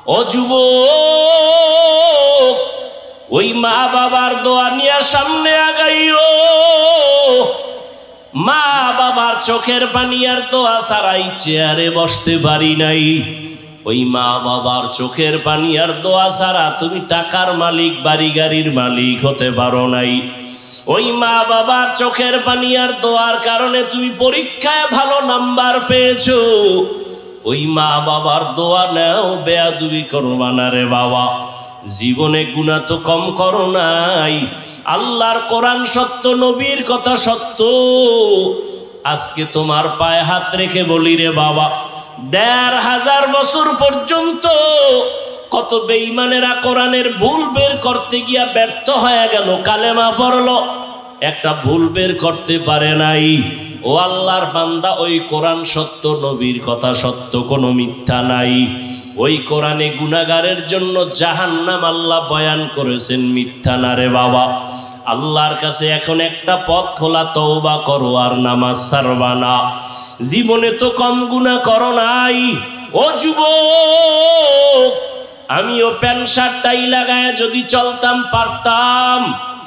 ও যুবক, ওই মা বাবার দোয়া নিয়ে সামনে আগাইও। মা বাবার চোখের পানি আর দোয়া ছাড়াই চেয়ারে বসতে পারি নাই। ওই মা বাবার চোখের পানি আর দোয়া ছাড়া তুমি টাকার মালিক, বাড়ি গাড়ির মালিক হতে পারো নাই। ওই মা বাবার চোখের পানি আর দোয়ার কারণে তুমি পরীক্ষায় ভালো নাম্বার পেয়েছো। ওই মা বাবার দোয়া নাও, বেয়াদবি করবা না রে বাবা। জীবনে গুনাহ তো কম করো নাই। আল্লাহর কোরআন সত্য, নবীর কথা সত্য। আজকে তোমার পায়ে হাত রেখে বলি রে বাবা, ১৫০০ বছর পর্যন্ত কত বেঈমানেরা কোরআনের ভুল বের করতে গিয়া ব্যর্থ হয়ে গেল। কালেমা পড়লো, একটা ভুল বের করতে পারে নাই। ও আল্লাহর বান্দা, ওই কোরআন সত্য, নবীর কথা সত্য, কোনো মিথ্যা নাই। ওই কোরআনে গুনাহগারের জন্য জাহান্নাম আল্লাহ বয়ান করেছেন, মিথ্যা না রে বাবা। আল্লাহর কাছে এখন একটা পথ খোলা, তওবা করো আর নামাজ ছাড়বা না। জীবনে তো কম গুনাহ করো নাই। ও যুবক, আমিও প্যান্ট শার্ট টাই লাগায় যদি চলতাম পারতাম,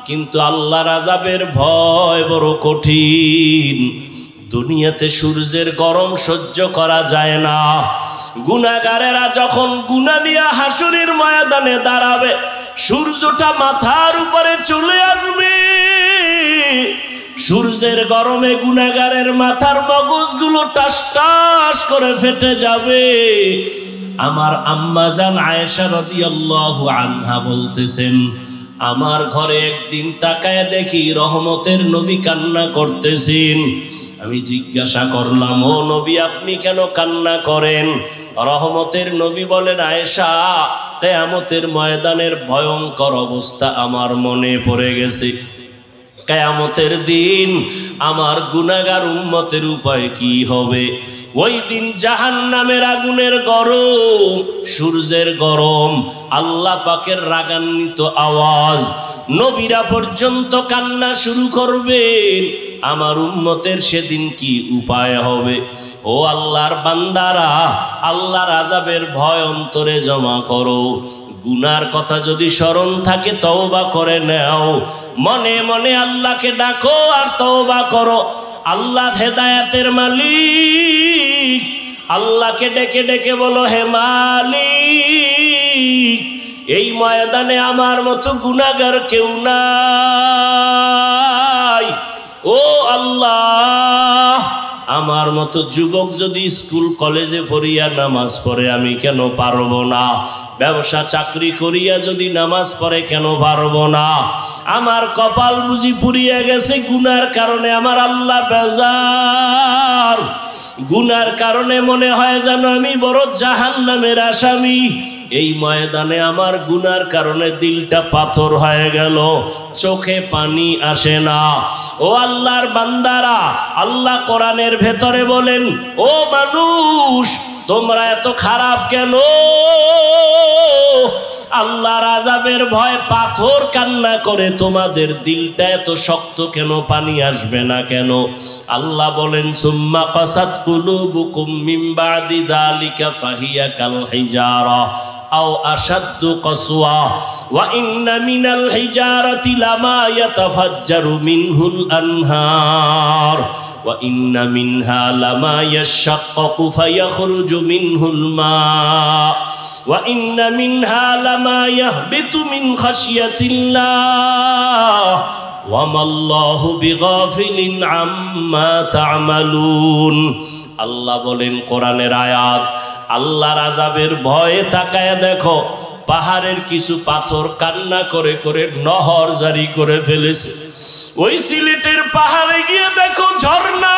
কিন্তু আল্লাহর আযাবের ভয় বড় কঠিন। দুনিয়াতে সূর্যের গরম সহ্য করা যায় না। গুনাহগারেরা যখন গুনাহ নিয়ে হাসরের ময়দানে দাঁড়াবে, সূর্যটা মাথার উপরে চলে আসবে। সূর্যের গরমে গুনাহগারের মাথার মগজগুলো টাস টাস করে ফেটে যাবে। আমার আম্মাজান আয়েশা রাদিয়াল্লাহু আনহা বলতেছেন, আমার ঘরে একদিন তাকায় দেখি রহমতের নবী কান্না করতেছেন। আমি জিজ্ঞাসা করলাম, ও নবী, আপনি কেন কান্না করেন? রহমতের নবী বলেন, আয়েশা, কিয়ামতের ময়দানের ভয়ঙ্কর অবস্থা আমার মনে পড়ে গেছে। কিয়ামতের দিন আমার গুনাহগার উম্মতের উপায় কি হবে? ওই দিন জাহান্নামের আগুনের গরম, সূর্যের গরম, আল্লাহ পাকের রাগান্বিত আওয়াজ, নবীরা পর্যন্ত কান্না শুরু করবেন। আমার উম্মতের সেদিন কি উপায় হবে? ও আল্লাহর বান্দারা, আল্লাহর আযাবের ভয় অন্তরে জমা করো। গুনার কথা যদি স্মরণ থাকে, তওবা করে নাও। মনে মনে আল্লাহকে ডাকো আর তওবা করো। আল্লাহ হেদায়েতের মালিক। আল্লাহকে ডেকে ডেকে বলো, হে মালিক, এই ময়দানে আমার মতো গুনাহগার কেউ নাই। ও আল্লাহ, আমার মতো যুবক যদি স্কুল কলেজে পড়িয়া নামাজ পড়ে, আমি কেন পারবো না? ব্যবসা চাকরি করিয়া যদি নামাজ পড়ে, কেন পারবো না? আমার কপাল বুঝি পুড়িয়া গেছে গুনার কারণে। আমার আল্লাহ বেজার। গুনার কারণে মনে হয় যেন আমি বড় জাহান্নামের আসামি। এই ময়দানে আমার গুনার কারণে দিলটা পাথর হয়ে গেল, চোখে পানি আসে না। ও আল্লাহর বান্দারা, আল্লাহ কোরআনের ভেতরে বলেন, ও মানুষ, তোমরা এত খারাপ কেন? আল্লাহর আযাবের ভয় পাথর কান্না করে, তোমাদের দিলটা এত শক্ত কেন? পানি আসবে না কেন? আল্লাহ বলেন, সুম্মা কাসাত কুলুবুকুম মিন বাদি যালিকা ফাহিয়া কাল হিজারা আও আশাদ্দু কসওয়া ওয়া ইন্না মিনাল হিজারাতি লামা ইয়াতাফাজ্জারু মিনহুল আনহার ওয়া ইন্না মিনহা লামা ইয়াশাক্কাকু ফায়াখরুজু মিনহুল মা ওয়া ইন্না মিনহা লামা ইয়াহবিতু মিন খাশিয়াতিল্লাহ ওয়া মাল্লাহু বিগাফিলিন আম্মা তা'মালুন। আল্লাহ বলেন কোরআনের আয়াত, আল্লাহর আযাবের ভয়ে তাকায় দেখো, পাহাড়ের কিছু পাথর কান্না করে করে নহর জারি করে ফেলেছে। ওই সিলেটের পাহাড়ে গিয়ে দেখো ঝর্ণা,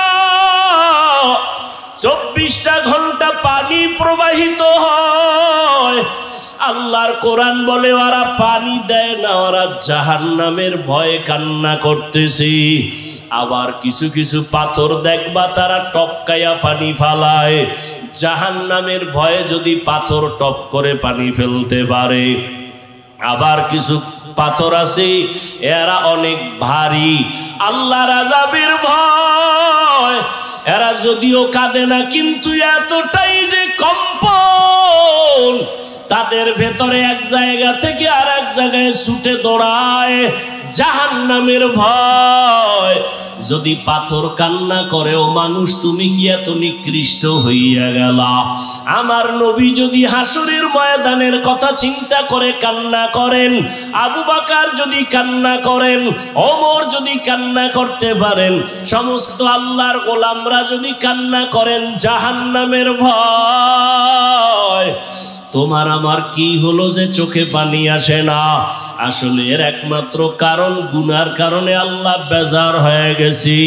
24টা ঘন্টা পানি প্রবাহিত হয়। আল্লাহর কোরআন বলে, ওরা পানি দেয় না, ওরা জাহান্নামের ভয়ে কান্না করতেছে। আবার কিছু কিছু পাথর দেখবা তারা টপকায়া পানি ফালায়। জাহান্নামের ভয়ে যদি পাথর টপ করে পানি ফেলতে পারে। আবার কিছু পাথর আছে, এরা অনেক ভারী। আল্লাহর আযাবের ভয়, এরা যদিও কাঁদে না, কিন্তু এতটাই যে কম্পন, তাদের ভেতরে এক জায়গা থেকে আর এক জায়গায় ছুটে দৌড়ায় জাহান্নামের ভয়। যদি পাথর কান্না করে, ও মানুষ তুমি কি এত নিকৃষ্ট হইয়া গেলা? আমার নবী যদি হাসরের ময়দানের কথা চিন্তা করে কান্না করেন, আবু বকর যদি কান্না করেন, ওমর যদি কান্না করতে পারেন, সমস্ত আল্লাহর গোলামরা যদি কান্না করেন জাহান্নামের ভয়, তোমার আমার কি হলো যে চোখে পানি আসে না? আসলে এর একমাত্র কারণ গুনার কারণে আল্লাহ বেজার হয়ে গেছি।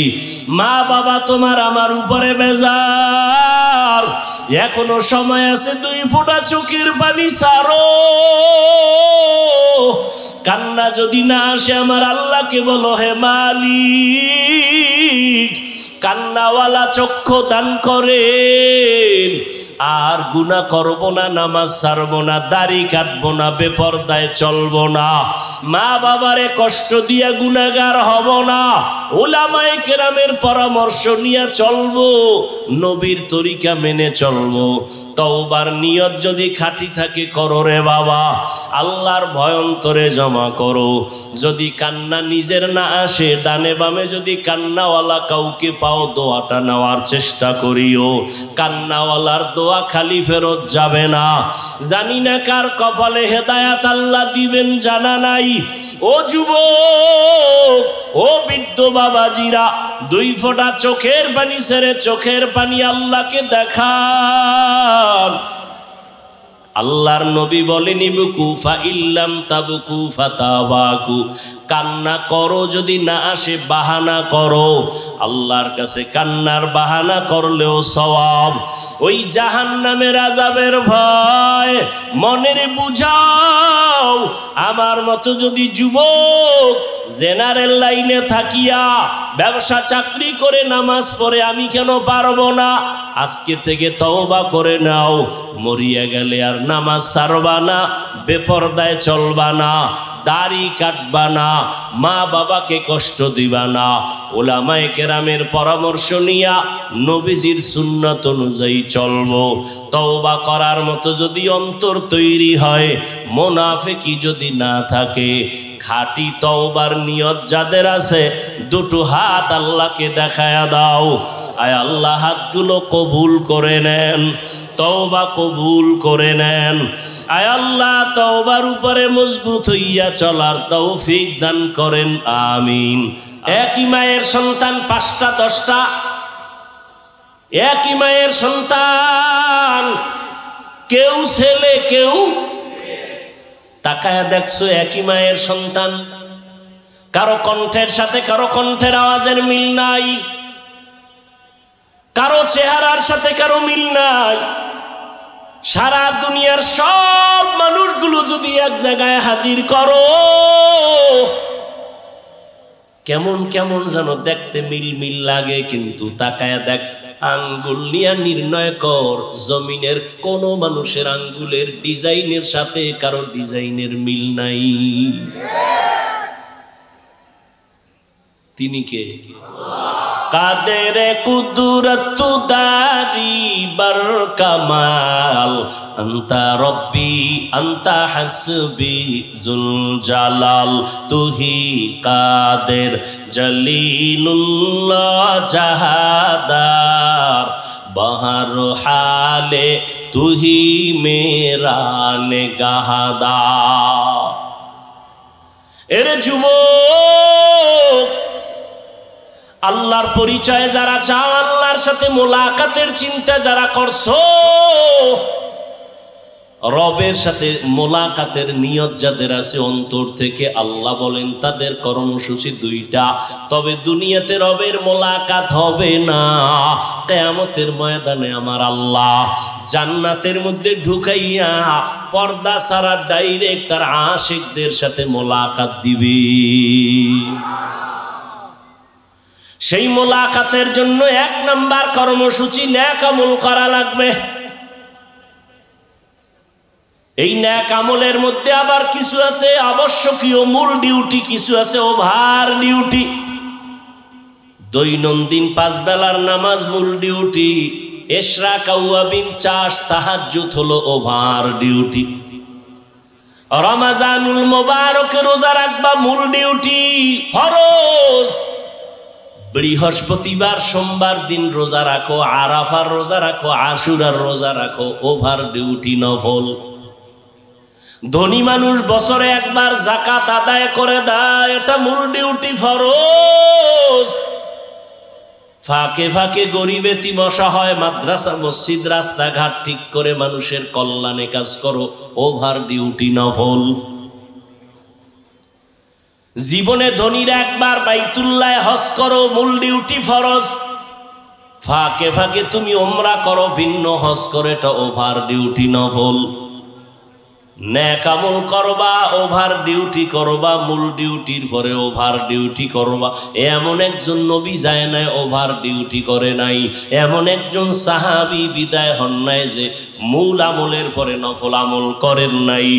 মা বাবা তোমার আমার উপরে বেজার, এখনো সময় আছে, 2 ফোঁটা চোখের পানি ছাড়ো। কান্না যদি না আসে আমার আল্লাহকে বলো, হে মালিক কান্নাওয়ালা চক্ষু দান করেন, আর গুনাহ করব না, নামাজ ছাড়বো না, দাড়ি কাটবো না, বেপরদায় চলবো না, মা বাবারে কষ্ট দিয়া গুনাহগার হব না, উলামায়ে কেরামের পরামর্শ নিয়ে চলবো, নবীর তরিকা মেনে চলবো। তওবার নিয়ত যদি খাঁটি থাকে করো রে বাবা, আল্লাহর ভয় অন্তরে জমা করো। যদি কান্না নিজের না আসে, ডানে বামে যদি কান্নাওয়ালা কাউকে পাও, দোয়াটা নেওয়ার চেষ্টা করিও। কান্নাওয়ালার দোয়া খালি ফেরত যাবে না। জানি না কার কপালে হেদায়াত আল্লাহ দিবেন, জানা নাই। ও যুবক, ও বৃদ্ধ বাবাজিরা, 2 ফোঁটা চোখের পানি ছেড়ে চোখের পানি আল্লাহকে দেখান। আল্লাহর নবী বলেন, ইবকু ফা ইল্লাম তাবকু ফাতাবাকু, কান্না করো, যদি না আসে বাহানা করো। আল্লাহর কাছে কান্নার বাহানা করলেও সওয়াব। ওই জাহান্নামের আযাবের ভয় মনের বুঝাও। আমার মতো যদি যুবক জেনারেল লাইনে থাকিয়া ব্যবসা চাকরি করে নামাজ পড়ে, আমি কেন পারবো না? আজকে থেকে তওবা করে নাও, মরিয়া গেলে আর নামাজ ছাড়বা না, বেপরদায় চলবা না, দাড়ি কাটবা না, মা বাবাকে কষ্ট দিবা না, উলামায়ে কেরামের পরামর্শ নিয়া নবীজির সুন্নাত অনুযায়ী চলবো। তওবা করার মতো যদি অন্তর তৈরি হয়, মুনাফিকি যদি না থাকে, খাঁটি তওবার নিয়ত যাদের আছে, 2টো হাত আল্লাহকে দেখায়া দাও। আয় আল্লাহ হাতগুলো কবুল করে নেন, তওবা কবুল করে নেন। আয় আল্লাহ তওবার উপরে মজবুত হইয়া চলার তৌফিক দান করেন, আমিন। একই মায়ের সন্তান 5টা 10টা, একই মায়ের সন্তান, কেউ ছেলে কেউ। তাকায়া দেখছো একই মায়ের সন্তান, কারো কণ্ঠের সাথে কারো কণ্ঠের আওয়াজের মিল নাই, কারো চেহারার সাথে কারো মিল নাই। সারা দুনিয়ার সব মানুষগুলো যদি এক জায়গায় হাজির করো, কেমন কেমন যেন দেখতে মিল মিল লাগে, কিন্তু তাকায়া দেখ, আঙ্গুল নিয়ে নির্ণয় কর, জমিনের কোন মানুষের আঙ্গুলের ডিজাইনের সাথে কারো ডিজাইনের মিল নাই। তিনি কে? কাদের কুদরত দারি বার কামাল, আন্তা রব্বি আন্তা হাসবি জুল জালাল, তুহি কাদের জলিলুল্লাহ জাহাদার, বহর হালে তুহি মেরা নেগাহদার। এর যুবক, আল্লাহর পরিচয় যারা চাও, আল্লাহর সাথে মোলাকাতের চিন্তা যারা করছো, রবের সাথে মোলাকাতের নিয়ত যাদের আছে অন্তর থেকে, আল্লাহ বলেন তাদের কর্মসূচি 2টা। তবে দুনিয়াতে রবের মোলাকাত হবে না, কিয়ামতের ময়দানে আমার আল্লাহ জান্নাতের মধ্যে ঢুকাইয়া পর্দা ছাড়া ডাইরেক্ট তার আশিকদের সাথে মোলাকাত দিবে। সেই মোলাকাতের জন্য 1 নাম্বার কর্মসূচি নেক আমল করা লাগবে। এই নেক আমলের মধ্যে আবার কিছু আছে আবশ্যকীয় মূল ডিউটি, কিছু আছে ওভার ডিউটি। দৈনন্দিন 5 বেলার নামাজ মূল ডিউটি, ইশরাক আওয়াবিন চাষ তাহাজ্জুদ হলো ওভার ডিউটি। রমজানুল মোবারকে রোজা রাখবা মূল ডিউটি, ফরজ। বৃহস্পতিবার সোমবার দিন রোজা রাখো, আরাফার রোজা রাখো, আশুরার রোজা রাখো, ওভার ডিউটি নফল। ধনী মানুষ বছরে একবার যাকাত আদায় করে দেয়, এটা মূল ডিউটি, ফরজ। ফাঁকে ফাঁকে গরিব এতিম অসহায় মাদ্রাসা মসজিদ রাস্তাঘাট ঠিক করে মানুষের কল্যাণে কাজ করো, ওভার ডিউটি নফল। জীবনে ধনীরা একবার বাইতুল্লাহ হজ করো, মূল ডিউটি ফরজ। ফাঁকে ফাঁকে তুমি ওমরা করো, ভিন্ন হজ করে, এটা ওভার ডিউটি নফল। নেক আমল করবা, ওভার ডিউটি করবা, মূল ডিউটির পরে ওভার ডিউটি করবা। এমন একজন নবী যায় নাই ওভার ডিউটি করে নাই, এমন একজন সাহাবী বিদায় হন নাই যে মূল আমলের পরে নফল আমল করেন নাই।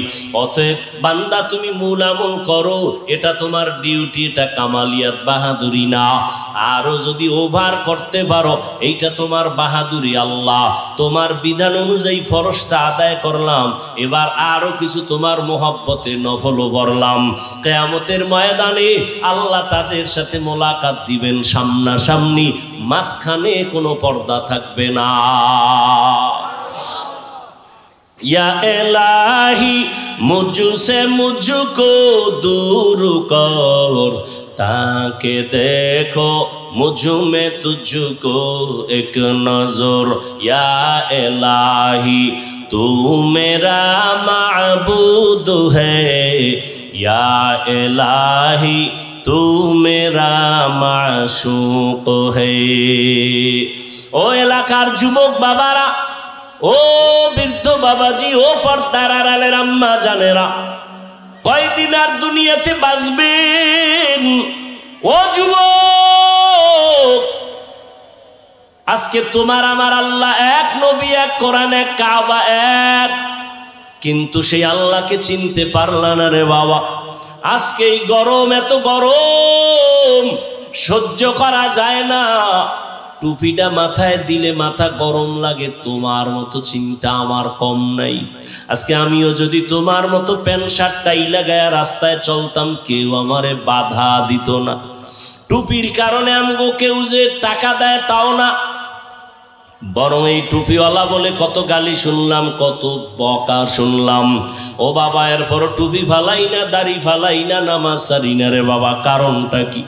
অতএব বান্দা তুমি মূল আমল করো, এটা তোমার ডিউটি, এটা কামালিয়াত বাহাদুরি না। আরো যদি ওভার করতে পারো এইটা তোমার বাহাদুরি। আল্লাহ তোমার বিধান অনুযায়ী ফরজটা আদায় করলাম, এবার আরো কিছু তোমার মোহাব্বতে নফলও করলাম। কিয়ামতের ময়দানে আল্লাহ তাদের সাথে মোলাকাত দিবেন সামনাসামনি, মাঝখানে কোনো পর্দা থাকবে না। या इलाही मुझसे मुझको दूर कर, ताकि देखो मुझ में तुझको एक नजर। या इलाही तू मेरा माबूद है, या इलाही तू मेरा माशूक है। ओ এলাকার যুবক বাবারা, ও বৃদ্ধ বাবাজি, ও পর্দার আড়ালের আম্মা জানেরা, কয়দিন আর দুনিয়াতে বাঁচবেন? ও যুবক, আজকে তোমার আমার আল্লাহ এক, নবী এক, কোরআন এক, কাবা এক, কিন্তু সেই আল্লাহকে চিনতে পারলা না রে বাবা। আজকে এই গরম, এত গরম সহ্য করা যায় না। টুপিটা মাথায় দিলে মাথা গরম লাগে, তোমার মতো চিন্তা আমার কম নাই। আজকে আমিও যদি তোমার মতো প্যান্ট শার্ট টাই লাগায় রাস্তায় চলতাম, কেউ আমারে বাধা দিত না। টুপির কারণে আমগো কেউ যে টাকা দেয় তাও না, বরং এই টুপিওয়ালা বলে কত গালি শুনলাম, কত বকা শুনলাম। ও বাবা, এরপর টুপি ফালাই না, দাড়ি ফালাই না, নামাজ সারি না রে বাবা, কারণটা কি?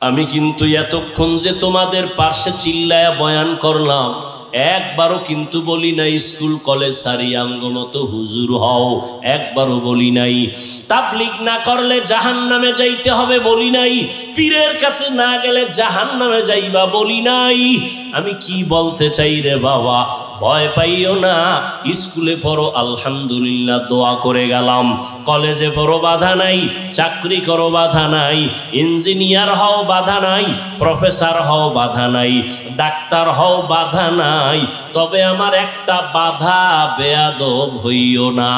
আমি কিন্তু এতক্ষণ যে তোমাদের পাশে চিল্লায়া বয়ান করলাম, একবারও কিন্তু বলি নাই স্কুল কলেজ সারি আমগো মতো হুজুর হও, একবারও বলি নাই। তাবলীগ না করলে জাহান্নামে যাইতে হবে বলি নাই, পীরের কাছে না গেলে জাহান্নামে যাইবা বলি নাই। আমি কি বলতে চাই রে বাবা, ভয় পাইও না। স্কুলে পড়ো, আলহামদুলিল্লাহ, দোয়া করে গেলাম। কলেজে পড়ো, বাধা নাই। চাকরি করো, বাধা নাই। ইঞ্জিনিয়ার হও, বাধা নাই। প্রফেসর হও, বাধা নাই। ডাক্তার হও, বাধা নাই। তবে আমার একটা বাধা, বেয়াদব হইও না।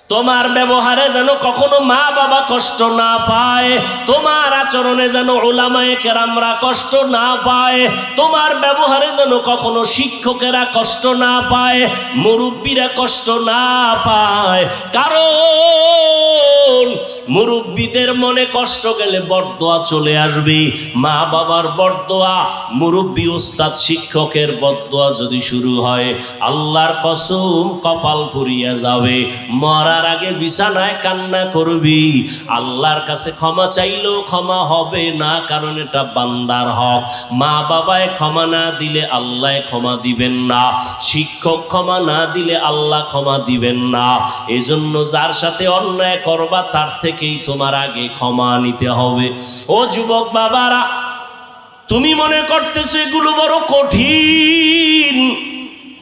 তোমার ব্যবহারে যেন কখনো মা বাবা কষ্ট না পায়, তোমার আচরণে যেন উলামায়ে কেরামরা কষ্ট না পায়, তোমার ব্যবহারে যেন কখনো শিক্ষকেরা কষ্ট না পায়, মুরব্বীরা কষ্ট না পায়। কারণ মুরব্বীদের মনে কষ্ট গেলে বরদোয়া চলে আসবে। মা বাবার বরদোয়া, মুরব্বী ওস্তাদ শিক্ষকের বরদোয়া যদি শুরু হয়, আল্লাহর কসম কপাল পুড়িয়া যাবে। মরার আগে বিছানায় কান্না করবি, আল্লাহর কাছে ক্ষমা চাইলেও ক্ষমা হবে না, কারণ এটা বান্দার হক। মা বাবায় ক্ষমা না দিলে আল্লাহ ক্ষমা দিবেন না, শিক্ষক ক্ষমা না দিলে আল্লাহ ক্ষমা দিবেন না। এজন্য যার সাথে অন্যায় করবা তার থেকেই তোমার আগে ক্ষমা নিতে হবে। ও যুবক বাবারা, তুমি মনে করতেছো এগুলো বড় কঠিন,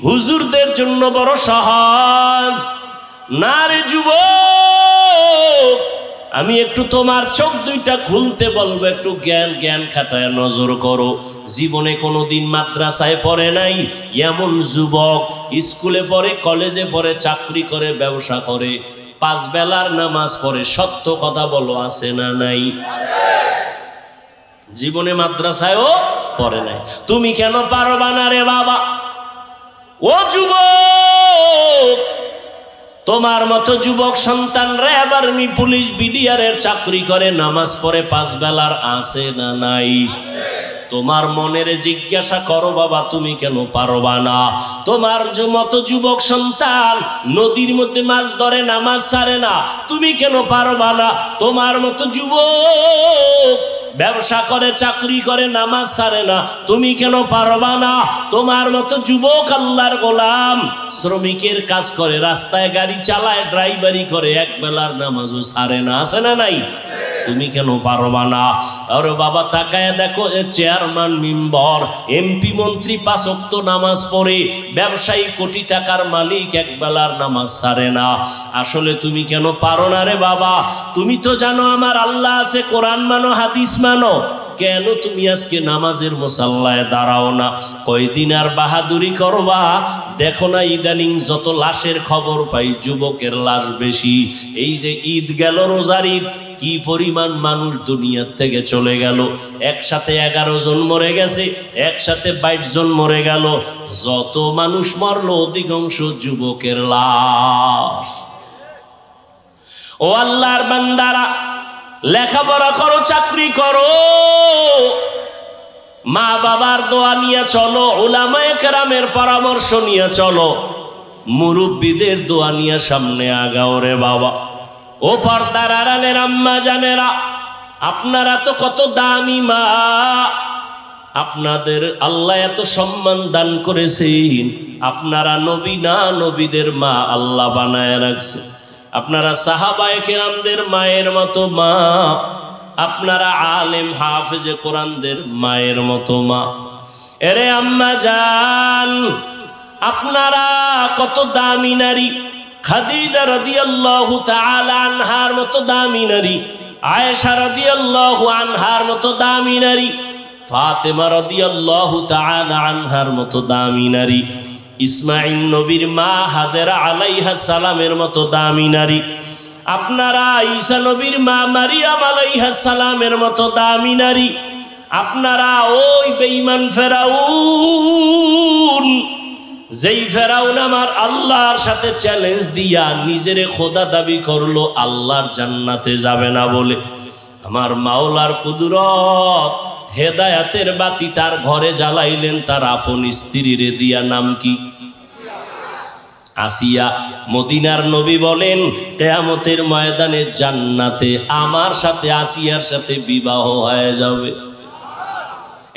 হুজুরদের জন্য বড় সহজ। না রে যুবক, আমি একটু তোমার চোখ দুইটা খুলতে বলবো, একটু জ্ঞান খাটায় নজর করো। জীবনে কোনোদিন মাদ্রাসায় পড়ে নাই এমন যুবক, স্কুলে পড়ে, কলেজে পড়ে, চাকরি করে, ব্যবসা করে, 5 বেলার নামাজ পড়ে, সত্য কথা বলো, আছে না নাই? জীবনে মাদ্রাসায়ও পড়ে নাই। তুমি কেন পারবা না রে বাবা? ও যুবক, তোমার মতো যুবক সন্তান র্যাব আর্মি পুলিশ বিডিআরের চাকরি করে, নামাজ পড়ে 5 বেলার আছে না নাই? তোমার মনের জিজ্ঞাসা করো বাবা, তুমি কেন পারবা না? তোমার মতো যুবক সন্তান নদীর মধ্যে মাছ ধরে, নামাজ ছাড়ে না, তুমি কেন পারবা না? তোমার মতো যুবক ব্যবসা করে, চাকরি করে, নামাজ ছাড়ে না, তুমি কেন পারবা না? তোমার মতো যুবক আল্লাহর গোলাম শ্রমিকের কাজ করে, রাস্তায় গাড়ি চালায়, ড্রাইভারি করে, 1 বেলার নামাজও ছাড়ে না, আছে না নাই? তুমি কেন পারবা না? আরে বাবা তাকায় দেখো, চেয়ারম্যান, মেম্বার, এমপি, মন্ত্রী 5 ওয়াক্ত নামাজ পড়ে, ব্যবসায়ী, কোটি টাকার মালিক, 1 বেলার নামাজ ছাড়ে না। আসলে তুমি কেন পারো না রে বাবা? তুমি তো জানো আমার আল্লাহ আছে, কোরআন মানো, হাদিস মানো, কেন তুমি আজকে নামাজের মুসাল্লায় দাঁড়াও না? কয়দিন আর বাহাদুরি করবা? দেখো না ইদানিং যত লাশের খবর পাই, যুবকের লাশ বেশি। এই যে ঈদ গেল, রোজার ঈদ, কি পরিমাণ মানুষ দুনিয়ার থেকে চলে গেল। একসাথে 11 জন মরে গেছে, একসাথে 22 জন মরে গেল। যত মানুষ মরলো অধিকাংশ যুবকের লাশ। ও আল্লাহর বান্দারা, লেখাপড়া করো, চাকরি করো, মা বাবার দোয়া নিয়ে চলো, উলামায়ে কেরামের পরামর্শ নিয়ে চলো, মুরব্বীদের দোয়া নিয়ে সামনে আগাও রে বাবা। ও পর্দার আড়ালের আম্মা জানেরা, আপনারা তো কত দামি মা, আপনাদের আল্লাহ এত সম্মান দান করেছেন। আপনারা নবী না, নবীদের মা আল্লাহ বানায় রাখছে। আপনারা সাহাবায়ে কেরামদের মায়ের মতো মা, আপনারা আলেম হাফেজে কোরআনদের মায়ের মতো মা। এরে আম্মা জান, আপনারা কত দামি নারী। খাদিজা রাদিয়াল্লাহু তাআলা আনহার মতো দামি নারী, আয়েশা রাদিয়াল্লাহু আনহার মতো দামি নারী, ফাতেমা রাদিয়াল্লাহু তাআলা আনহার মতো দামি নারী, ইসমাঈল নবীর মা হাজেরা আলাইহা সালামের মতো দামি নারী, আপনারা ঈসা নবীর মা মারিয়াম আলাইহা সালামের মতো দামি নারী। আপনারা ওই বেঈমান ফেরাউন, যেই ফেরাউন আমার আল্লাহর সাথে চ্যালেঞ্জ দিয়া নিজেরে খোদা দাবি করলো, আল্লাহর জান্নাতে যাবে না বলে, আমার মাওলার কুদরত হেদায়াতের বাতি তার ঘরে জ্বালাইলেন তার আপন স্ত্রীরে দিয়া। নাম কি? আসিয়া। মদিনার নবী বলেন, কিয়ামতের ময়দানে জান্নাতে আমার সাথে আসিয়ার সাথে বিবাহ হয়ে যাবে।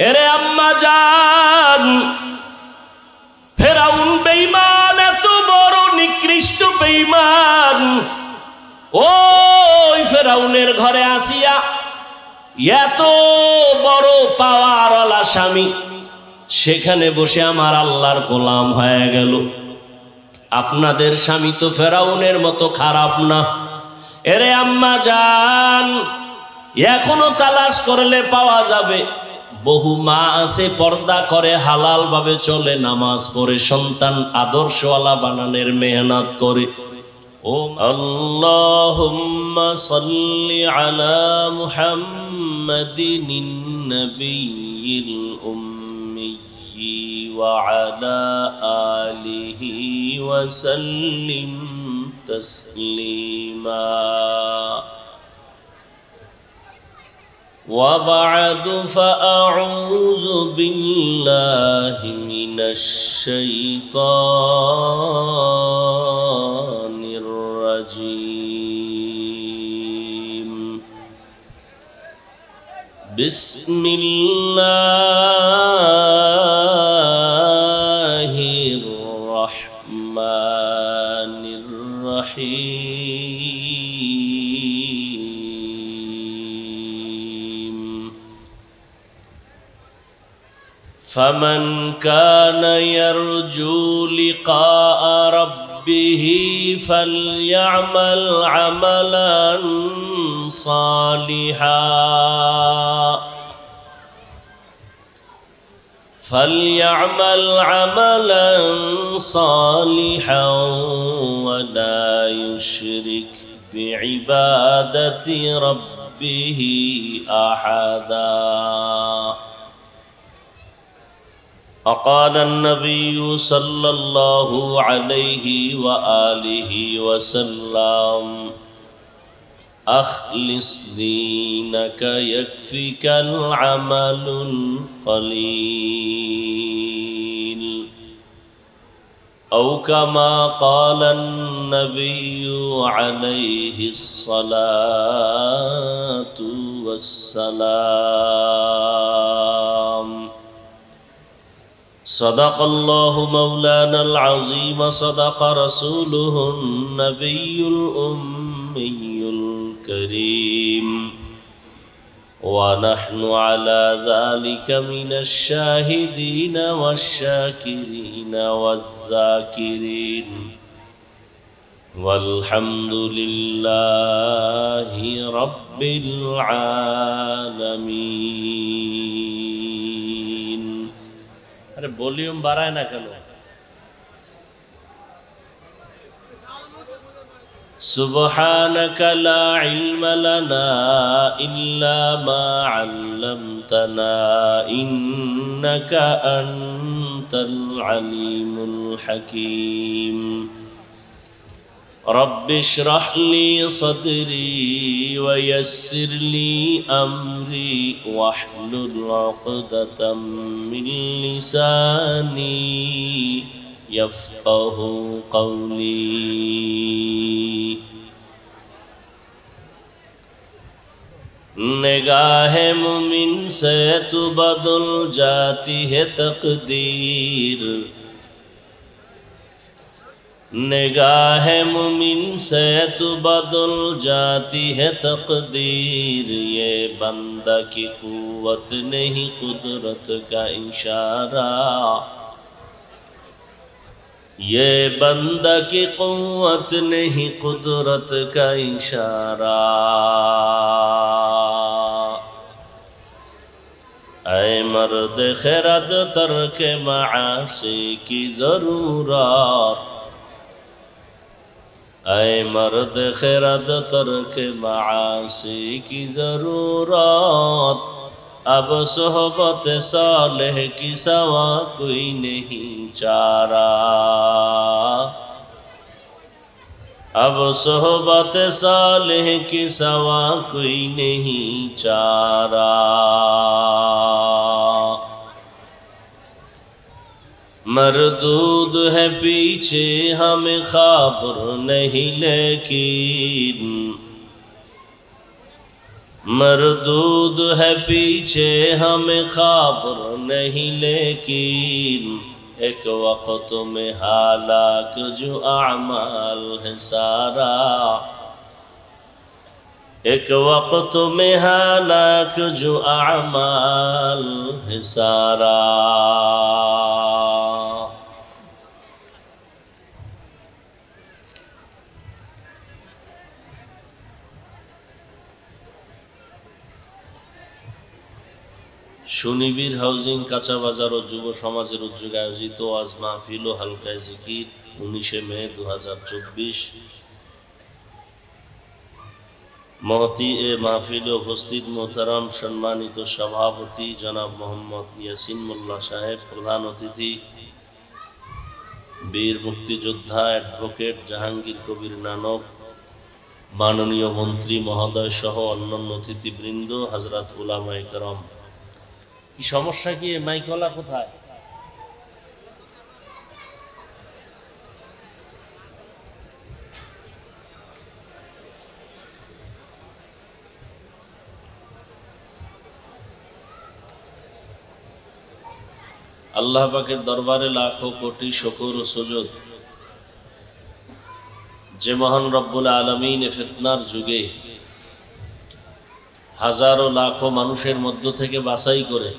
এরে আম্মা জান, ফেরাউন বেঈমান, এত বড় নিকৃষ্ট বেঈমান, ওই ফেরাউনের ঘরে আসিয়া এত বড় পাওয়ারওয়ালা স্বামী, সেখানে বসে আমার আল্লাহর গোলাম হয়ে গেল। আপনাদের স্বামী তো ফেরাউনের মতো খারাপ না। এরে আম্মা জান, এখনো তালাশ করলে পাওয়া যাবে। বহু মা আছে পর্দা করে, হালাল ভাবে চলে, নামাজ পড়ে, সন্তান আদর্শওয়ালা বানানোর মেহনত করে। ও আল্লাহুম্মা সাল্লি আলা মুহাম্মাদিন নবিয়্যিল উম্মি ওয়া আলা আলিহি ওয়া সাল্লিম তাসলিমা। وبعد فأعوذ بالله من الشيطان الرجيم. بسم الله الرحمن الرحيم. فمن كان يرجو لقاء ربه فليعمل عملا صالحا ولا يشرك بعبادة ربه أحدا. وقال النبي صلى الله عليه وآله وسلم أخلص دينك يكفيك العمل القليل أو كما قال النبي عليه الصلاة والسلام صدق الله مولانا العظيم صدق رسوله النبي الأمي الكريم ونحن على ذلك من الشاهدين والشاكرين والذاكرين والحمد لله رب العالمين. अरे वॉल्यूम बढ़ाए ना करो. سبحانك لا علم لنا إلا ما علمتنا إنك أنت العليم الحكيم. رب اشرح لي صدري ويسر لي أمري واحلل عقدة من لساني يفقه قولي. निगाह मुमिन से तो बदल जाती है तकदीर. निगाह मुमिन से तो बदल जाती है तकदीर. ये बंदा की कुव्वत नहीं कुदरत का इशारा. ये बंदा की कुव्वत नहीं कुदरत का इशारा. ऐ मर्द खिरद तर्क मासी की ज़रूरत. ऐ मर्द खिरद तर्क मासी की ज़रूरत. अब सोहबत सालेह की सवा कोई नहीं चारा. अब सोहबत सालेह की सवा कोई नहीं चारा. मरदूद है पीछे हमें खबर नहीं लेकिन. मरदूद है पीछे हमें खबर नहीं लेकिन. एक वक्त में हालाक जो अमाल है सारा. एक वक्त में हालाक जो अमाल है सारा. সুনিবির হাউজিং কাঁচা বাজার ও যুব সমাজের উদ্যোগে আয়োজিত আজ মাহফিল ও হালকায় জিকির 19 মে 2024। মহতি এ মাহফিলে উপস্থিত মোহতারাম সম্মানিত সভাপতি জনাব মোহাম্মদ ইয়াসিন মোল্লা সাহেব, প্রধান অতিথি বীর মুক্তিযোদ্ধা অ্যাডভোকেট জাহাঙ্গীর কবির নানক, মাননীয় মন্ত্রী মহোদয় সহ অন্যান্য অতিথিবৃন্দ, হযরত উলামায়ে কেরাম। কি সমস্যা কি? মাইকওয়ালা কোথায়? আল্লাহ পাকের দরবারে লাখো কোটি শুকর ও সুজুদ যে মহান রব্বুল আলামিন ফিতনার যুগে হাজারো লাখো মানুষের মধ্য থেকে বাছাই করে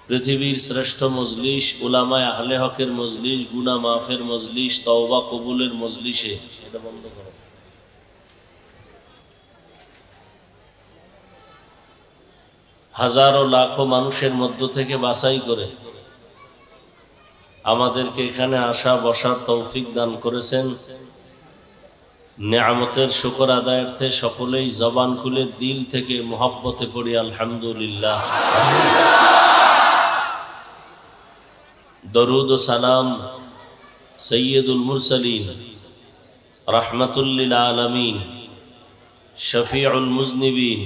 পৃথিবীর শ্রেষ্ঠ মজলিস, উলামায়ে আহলে হকের মজলিস, গুনাহ মাফের মজলিস, তওবা কবুলের মজলিসে, এটা বন্ধ করো, হাজারো লাখো মানুষের মধ্য থেকে বাছাই করে আমাদেরকে এখানে আসা বসার তৌফিক দান করেছেন। নেয়ামতের শুকর আদায়ার্থে সকলেই জবান খুলে দিল থেকে মুহাব্বতে পড়ি আলহামদুলিল্লাহ। দরুদ ও সালাম সৈয়দুল মুরসালিন রহমতুল লিল আলামিন শফিউল মুজনিবিন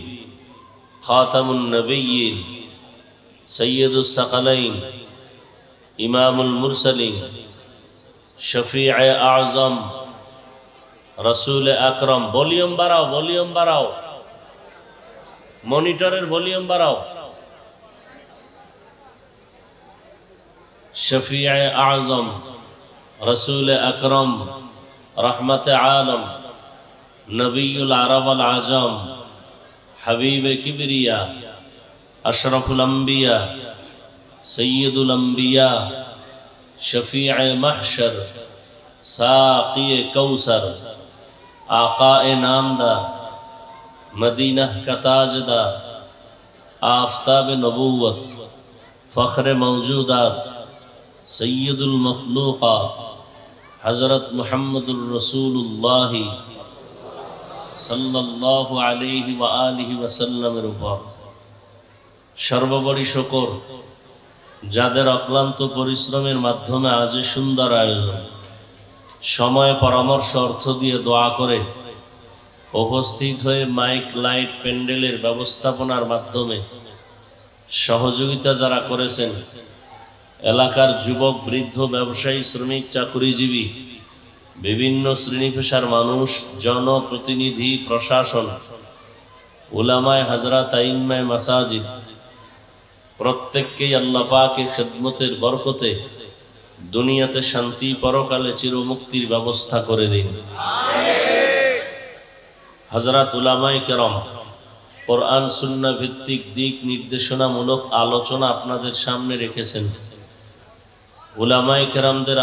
খাতামুন নবিয়্যিন সৈয়দুস সাকালাইন ইমামুল মুরসালিন শফিউ আযম রাসূল আকরাম। ভলিউম বাড়াও, ভলিউম বাড়াও, মনিটরের ভলিউম বাড়াও। শফিউ আযম রাসূল আকরাম রহমতে আলম নবিয়ুল আরব আল আজম হাবিবে কিবরিয়া আশরাফুল আম্বিয়া সৈয়দুল আম্বিয়া শফিউ মাহশর সাকিয়ে কৌসর आकाए नामदार मदीना का ताजदार आफताब नबूवत फ़ख्र मौजूदात सैयदुल मखलूक़ात हज़रत मुहम्मदुर रसूलुल्लाह सल्लल्लाहु अलैहि व आलिहि वसल्लमेर उपর সর্বোপরি শুকর যাদের অক্লান্ত পরিশ্রমের মাধ্যমে আজ সুন্দর আয়োজন, সময় পরামর্শ অর্থ দিয়ে দোয়া করে উপস্থিত হয়ে মাইক লাইট প্যান্ডেলের ব্যবস্থাপনার মাধ্যমে সহযোগিতা যারা করেছেন, এলাকার যুবক বৃদ্ধ ব্যবসায়ী শ্রমিক চাকুরিজীবী বিভিন্ন শ্রেণী পেশার মানুষ, জনপ্রতিনিধি, প্রশাসন, উলামায়ে হযরত, আইম্মায়ে মাসাজিদ, প্রত্যেককেই আল্লাহ পাকের খিদমতের বরকতে দুনিয়াতে শান্তি, পরকালে চিরমুক্তির ব্যবস্থা করে দিন। হযরত উলামায়ে কেরাম কোরআন সুন্নাহ ভিত্তিক দিক নির্দেশনামূলক আলোচনা আপনাদের সামনে রেখেছেন। উলামায়ে কেরামদের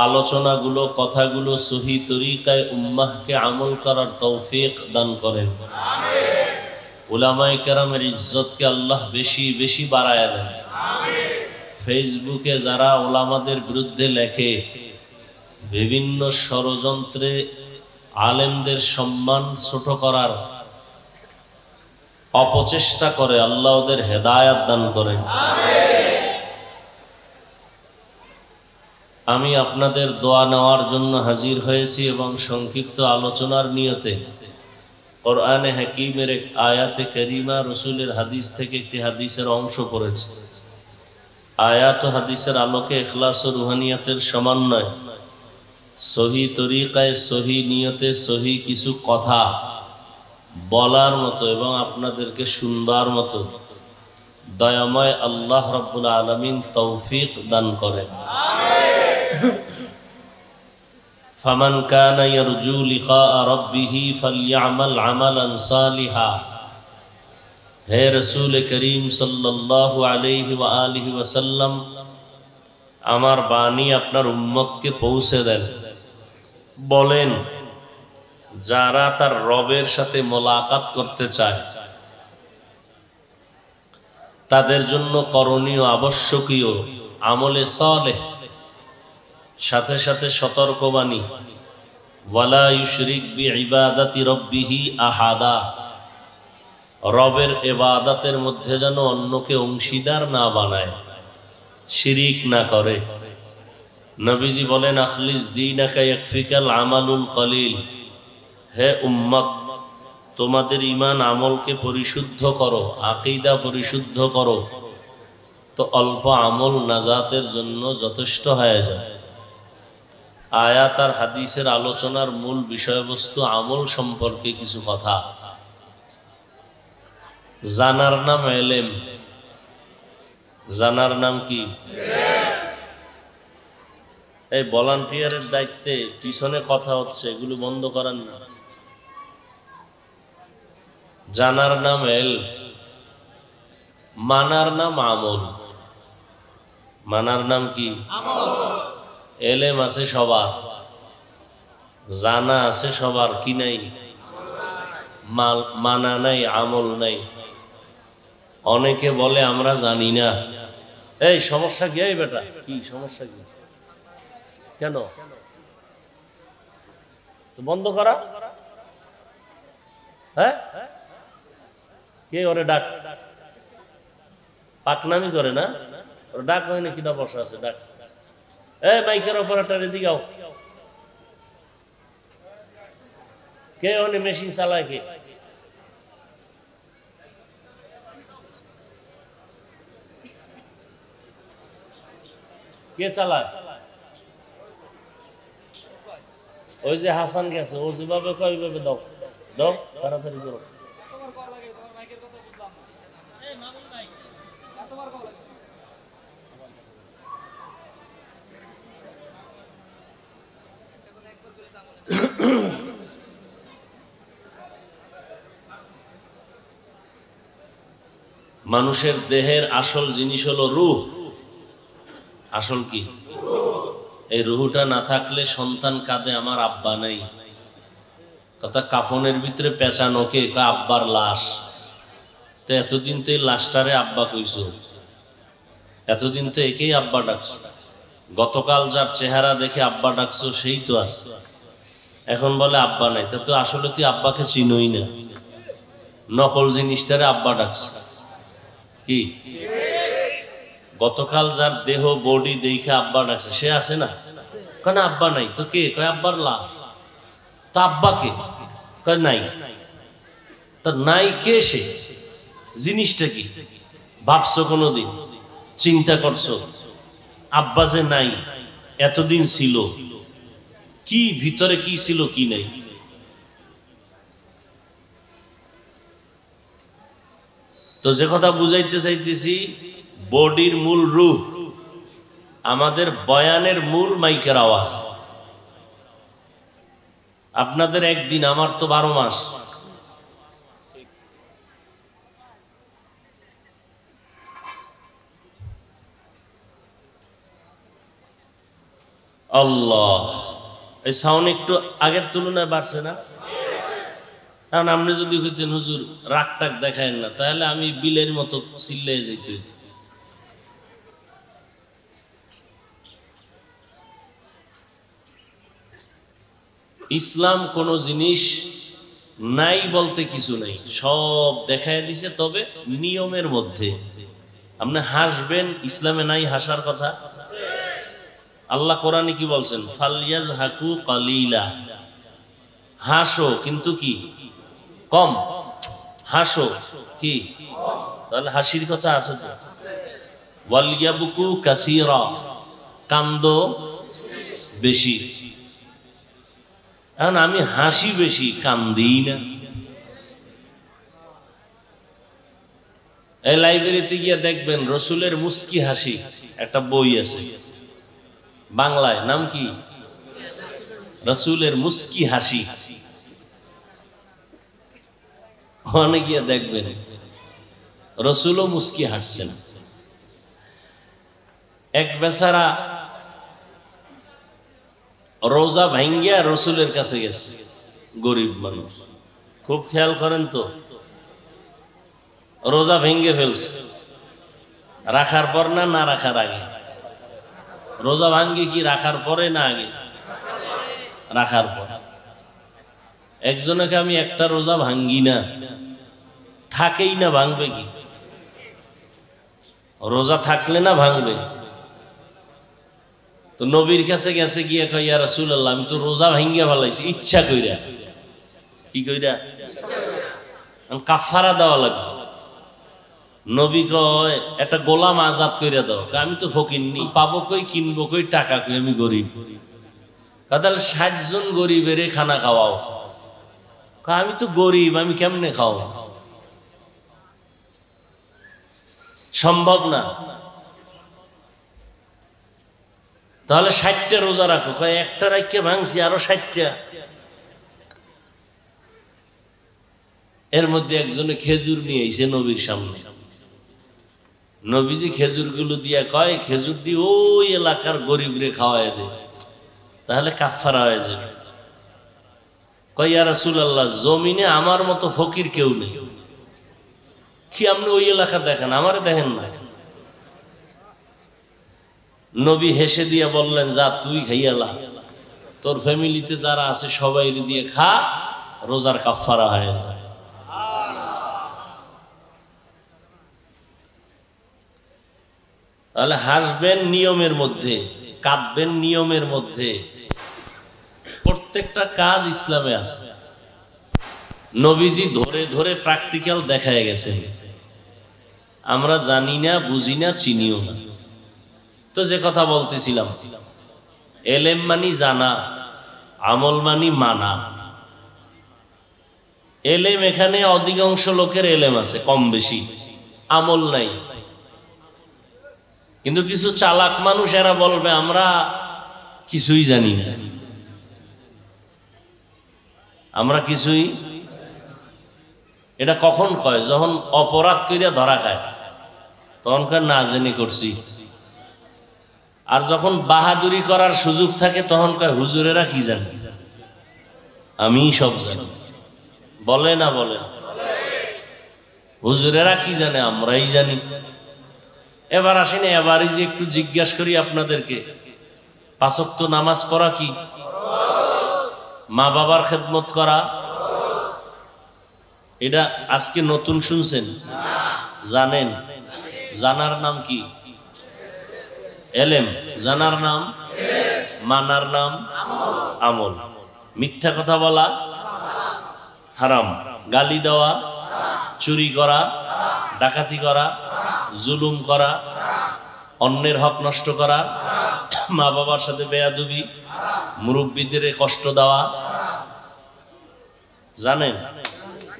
আলোচনাগুলো, কথাগুলো সহি তরিকায় উম্মাহকে আমল করার তৌফিক দান করেন। উলামায়ে কেরামের ইজ্জতকে আল্লাহ বেশি বেশি বাড়ায় দেন। ফেসবুকে যারা ওলামাদের বিরুদ্ধে লেখে, বিভিন্ন ষড়যন্ত্রে আলেমদের সম্মান ছোট করার অপচেষ্টা করে, আল্লাহ ওদের হেদায়াত দান করেন। আমি আপনাদের দোয়া নেওয়ার জন্য হাজির হয়েছি এবং সংক্ষিপ্ত আলোচনার নিয়তে কোরআনে হাকিমের এক আয়াতে কারিমা, রসুলের হাদিস থেকে একটি হাদিসের অংশ পড়েছি। আয়াত ও হাদিসের আলোকে ইখলাস ও রুহানিয়াতের সমন্বয়, সহি তরিকায়, সহি নিয়তে, সহি কিছু কথা বলার মতো এবং আপনাদেরকে শুনবার মতো দয়াময় আল্লাহ রাব্বুল আলামিন তৌফিক দান করেন। ফামান কানা ইয়ারজু লিকা রাব্বিহি ফালইআমাল আমালান সালিহা। হে রসুল করিম সাল্লাল্লাহু আলাইহি ওয়া আলিহি ওয়াসাল্লাম, আমার বাণী আপনার উম্মতকে পৌঁছে দেন। বলেন, যারা তার রবের সাথে মোলাকাত করতে চায় তাদের জন্য করণীয়, আবশ্যকীয় আমলে সালেহ, সাথে সাথে সতর্কবাণী, ওয়ালা ইউশরিক বিইবাদাতি রাব্বিহি আহাদা। রবের ইবাদতের মধ্যে যেন অন্যকে অংশীদার না বানায়, শিরিক না করে। নবীজি বলেন, আখলিস দীনাকা ইয়াকফিকাল আমালুল কলিল। হে উম্মত, তোমাদের ঈমান আমলকে পরিশুদ্ধ করো, আকীদা পরিশুদ্ধ করো, তো অল্প আমল নাজাতের জন্য যথেষ্ট হয়ে যায়। আয়াত আর হাদিসের আলোচনার মূল বিষয়বস্তু আমল সম্পর্কে কিছু কথা। জানার নাম এলেম। জানার নাম কি? এই ভলান্টিয়ারের দায়িত্বে পিছনে কথা হচ্ছে, এগুলো বন্ধ করেন না। জানার নাম এলম, মানার নাম আমল। মানার নাম কি? এলেম আছে সবার, জানা আছে সবার, কি নাই? মানা নাই, আমল নাই। অনেকে বলে আমরা জানি না। এই সমস্যা কি? এই বেটা, কি সমস্যা কি? কেন বন্ধ করা? হ্যাঁ, কে ওরে ডাক? পাকনামি করে না? ওর ডাক হয় না, কিনা বসা আছে, ডাক। এ মাইকের অপারেটর এদিকে আও, কে ওনে মেশিন চালায়, কে কে চালায়? ওই যে হাসান গেছে, ও যেভাবে কয় ওইভাবে দাও দাও, তাড়াতাড়ি করো। মানুষের দেহের আসল জিনিস হলো রূহ। আসল কি? এই রুহটা না থাকলে সন্তান কাঁদে আমার আব্বা নাই, কথা কাফনের ভিতরে পেঁচানো কে আব্বার লাশ। তো এতদিন তো এই লাশটারে আব্বা কইছো, এতদিন তো একেই আব্বা ডাকছো, গতকাল যার চেহারা দেখে আব্বা ডাকছো সেই তো আছে, এখন বলে আব্বা নাই। তা তো আসলে তুই আব্বাকে চিনোই না, নকল জিনিসটারে আব্বা ডাকছো। কি গতকাল যার দেহ বডি দেখে আব্বা ডাকছে সে আছে না? কেন আব্বা নাই? তো কে? কয় আব্বার লাশ। তা আব্বা কে? কয় নাই। তা নাই কে? সে জিনিসটা কি ভাবছো? কোনোদিন চিন্তা করছো আব্বা যে নাই, এতদিন ছিল কি, ভিতরে কি ছিল কি নাই? তো যে কথা বুঝাইতে চাইতেছি, বডির মূল রূহ, আমাদের বয়ানের মূল মাইকের আওয়াজ। আপনাদের একদিন, আমার তো 12 মাস। আল্লাহ, এই সাউন্ড একটু আগের তুলনায় বাড়ছে না? কারণ আপনি যদি হইতেন হুজুর রাগ টাক দেখায়েন না, তাহলে আমি বিলের মতো চিল্লে যেত। ইসলাম কোন জিনিস নাই বলতে কিছু নাই, সব দেখায় দিছে, তবে নিয়মের মধ্যে। আপনি হাসবেন, ইসলামে নাই হাসার কথা। আল্লাহ কোরআনে কি বলছেন? ফালইয়াজহাকু কালিলা, হাসো কিন্তু কি কম, হাসো কি, তাহলে হাসির কথা আছে তো। ওয়ালিয়াবকু কাসীরা, কান্দো বেশি। এখন আমি হাসি বেশি, কান্দি না। এই লাইব্রেরিতে গিয়ে দেখবেন রসুলের মুস্কি হাসি একটা বই আছে বাংলায়, নাম কি? রসুলের মুস্কি হাসি। ওখানে গিয়ে দেখবেন রসুলও মুস্কি হাসছেন। এক বেচারা রোজা ভাঙ্গিয়া রসুলের কাছে গেছে, গরিব মানুষ, খুব খেয়াল করেন তো। রোজা ভেঙ্গে ফেলছে, রাখার পর না না রাখার আগে? রোজা ভাঙ্গে কি রাখার পরে না আগে? রাখার পর। একজনকে আমি একটা রোজা ভাঙ্গি না, থাকেই না, ভাঙবে কি? রোজা থাকলে না ভাঙবে। তো নবীর কাছে গেছে, গিয়ে কয় ইয়া রাসূলুল্লাহ, আমি তো রোজা ভাঙ্গিয়া ফেলাইছি ইচ্ছা কইরা। কি কইরা? কাফারা দেওয়া লাগবে। নবী কয় একটা গোলাম আজাদ কইরা দাও। আমি তো ফকিন্নি, পাবো কই, কিনবো কই, টাকা কই, আমি গরিব। তাহলে 60 জন গরিবের খানা খাওয়াও। আমি তো গরিব, আমি কেমনে খাও? সম্ভব না। তাহলে 60টা রোজা রাখো। কয় একটা রাখকে ভাঙছি, আরো 60টা। এর মধ্যে একজনে খেজুর নিয়ে এসে নবীর সামনে। নবীজি খেজুর গুলো দিয়া কয়, খেজুর দিয়ে ওই এলাকার গরিব রে খাওয়াই দে, তাহলে কাফারা হয়ে যাবে। কয় ইয়া রাসূলুল্লাহ, জমিনে আমার মতো ফকির কেউ নেই। কি আপনি ওই এলাকা দেখেন, আমারে দেখেন না? নবী হেসে দিয়া বললেন, যা তুই খাইয়ালা, তোর ফ্যামিলিতে যারা আছে সবাই দিয়ে খা, রোজার কাফারা হয় না। তাহলে হাসবেন নিয়মের মধ্যে, কাঁদবেন নিয়মের মধ্যে। প্রত্যেকটা কাজ ইসলামে আছে, নবীজি ধরে ধরে প্র্যাকটিক্যাল দেখায় গেছে। আমরা জানি না, বুঝি না, চিনিও না। তো যে কথা বলতেছিলাম, এলেম মানি জানা, আমল মানি মানা। এলেম, এখানে অধিকাংশ লোকের এলেম আছে, কম বেশি, আমল নাই। কিন্তু কিছু চালাক মানুষ এরা বলবে আমরা কিছুই জানি না, আমরা কিছুই। এটা কখন কয়? যখন অপরাধ কইরা ধরা খায় তখন কয় না জেনে করছি। আর যখন বাহাদুরি করার সুযোগ থাকে তখন কয় হুজুরেরা কি জানে, আমি সব জানি। বলে না বলে? হুজুরেরা কি জানে, আমরাই জানি। এবার আসেন, এবারই যে একটু জিজ্ঞাসা করি আপনাদেরকে, 5 ওয়াক্ত নামাজ পড়া কি? মা বাবার খেদমত করা? এটা আজকে নতুন শুনছেন? জানেন? জানার নাম কি? এলেম। জানার নাম? মানার নাম আমল। মিথ্যা কথা বলা হারাম, গালি দেওয়া, চুরি করা, ডাকাতি করা, জুলুম করা, অন্যের হক নষ্ট করা, মা বাবার সাথে বেয়াদবি, মুরব্বীদের কষ্ট দেওয়া। জানেন?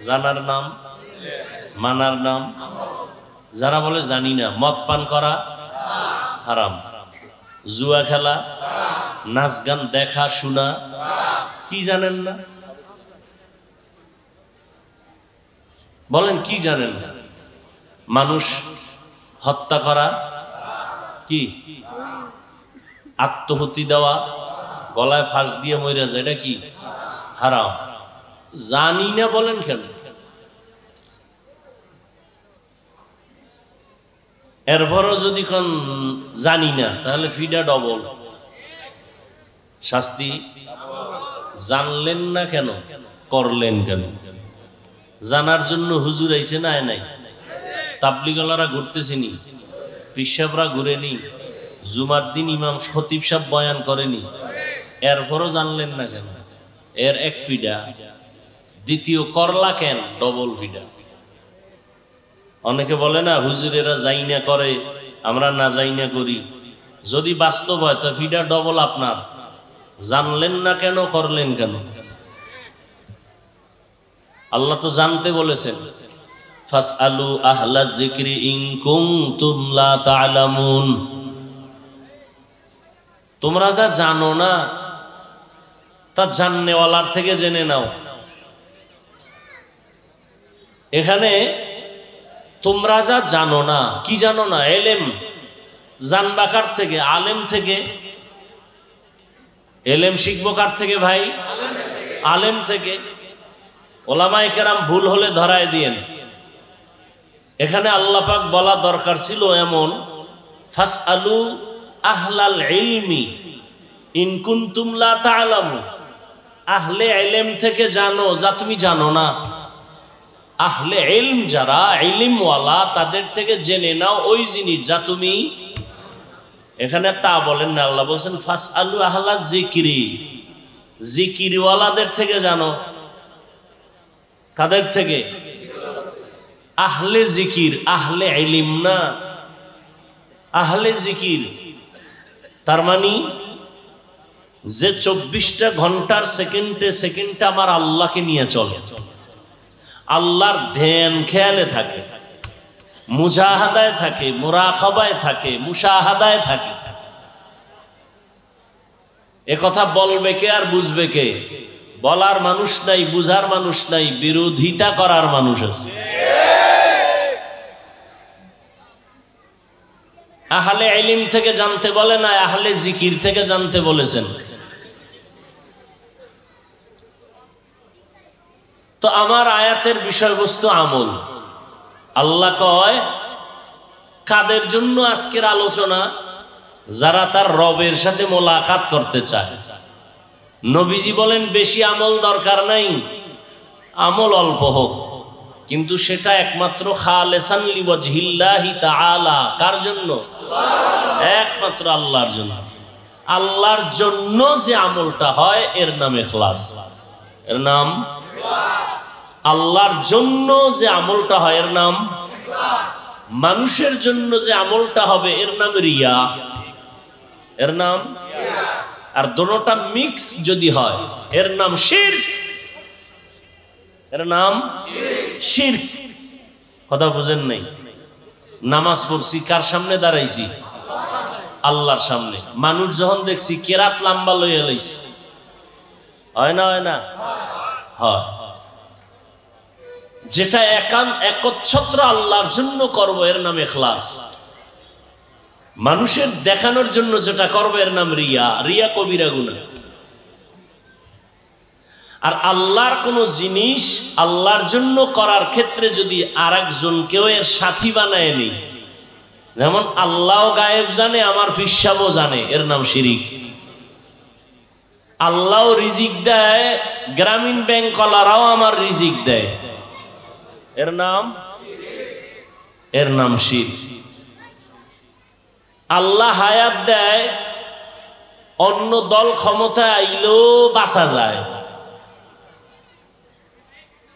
জানার নাম, মানার নাম। যারা বলে জানি না, মদ পান করা হারাম, জুয়া খেলা, নাচ গান দেখা শোনা, কি জানেন না? বলেন কি জানেন না? মানুষ হত্যা করা কি? আত্মহত্যা দেওয়া, গলায় ফাঁস দিয়ে মরে যায়, এটা কি? হারাম। জানি না বলেন কেন? এরপরও যদি কোন জানি না, তাহলে ফিডা ডবল শাস্তি। জানলেন না কেন, করলেন কেন? জানার জন্য হুজুর আইছে না? নাই? তাবলিগলারা ঘুরতেছেনি, পিসাবরা ঘুরেনি, জুমার দিন ইমাম খতিব সাহেব বয়ান করেনি, এরপরও জানলেন না কেন? এর এক ফিডা। দ্বিতীয়, করলা কেন? ডবল ফিডা। অনেকে বলে না হুজুরেরা যাই না করে, আমরা না যাই না করি। যদি বাস্তব হয় তো ফিডা ডবল আপনার। জানলেন না কেন, করলেন কেন? আল্লাহ তো জানতে বলেছেন, ফাসআলু আহলা যিকরি ইন কুনতুম লা তা'লামুন। তোমরা যা জানো না তা জাননেওয়ালার থেকে জেনে নাও। এখানে তোমরা যা জানো না, কি জানো না? এলেম। জানবা কার থেকে? আলেম থেকে। এলেম শিখবো কার থেকে ভাই? আলেম থেকে। ওলামায়ে কেরাম ভুল হলে ধরায় দিয়েন। এখানে আল্লাহ পাক বলা দরকার ছিল এমন, ফাসআলু আহলাল ইলমি ইন কুনতুম লা তা'লামুন। আহলে ইলম থেকে জানো যা তুমি জানো না। আহলে ইলম যারা ইলমওয়ালা, তাদের থেকে জেনে নাও ওই জিনিস যা তুমি। এখানে তা বলেন না, আল্লাহ বলছেন ফাসআলু আহলা যিকরি। জিকিরওয়ালাদের থেকে জানো। কাদের থেকে? আহলে জিকির, আহলে ইলম না, আহলে জিকির। তার মানে যে 24টা ঘন্টার সেকেন্ডে সেকেন্ডে আমার আল্লাহকে নিয়ে চলে, আল্লাহর ধ্যান খেয়ালে থাকে, মুজাহাদায় থাকে, মুরাকাবায় থাকে, মুশাহাদায় থাকে। এ কথা বলবে কে আর বুঝবে কে? বলার মানুষ নাই, বুঝার মানুষ নাই, বিরোধিতা করার মানুষ আছে। আহলে ইলম থেকে জানতে বলে না, আহলে জিকির থেকে জানতে বলেছেন। তো আমার আয়াতের বিষয়বস্তু আমল। আল্লাহ কয় কাদের জন্য আজকের আলোচনা? যারা তার রবের সাথে মোলাকাত করতে চায়। নবীজি বলেন বেশি আমল দরকার নাই, আমল অল্প হোক, কিন্তু সেটা একমাত্র খালেসান লিওয়াজহিল্লাহি তাআলা। কার জন্য? একমাত্র আল্লাহর জন্য। আল্লাহর জন্য যে আমলটা হয় এর নাম ইখলাস। এর নাম আল্লাহর জন্য যে আমলটা হয় এর নাম ইখলাস। মানুষের জন্য যে আমলটা হবে এর নাম রিয়া। এর নাম রিয়া। আর দুটোটা মিক্স যদি হয় এর নাম শিরক। এর নাম শিরক। কথা বুঝেন নাই? নামাজ পড়ছি কার সামনে দাঁড়াইছি? আল্লাহর সামনে। মানুষ যখন দেখছি কেরাত লম্বা লইয়া লইছি, হয় না? হয় না? হয়। যেটা একচ্ছত্র আল্লাহর জন্য করব এর নাম ইখলাস। মানুষের দেখানোর জন্য যেটা করব এর নাম রিয়া। রিয়া কবিরা গুনাহ। আর আল্লাহর কোন জিনিস আল্লাহর জন্য করার ক্ষেত্রে যদি আরেকজনকেও এর সাথী বানায় নি, যেমন আল্লাহ গায়েব জানে, আমার পিসাবও জানে, এর নাম শিরিক। আল্লাহ রিজিক দেয়, গ্রামীণ ব্যাংক কলারাও আমার রিজিক দেয়, এর নাম শিরক। আল্লাহ হায়াত দেয়, অন্য দল ক্ষমতায় আইলেও বাঁচা যায়,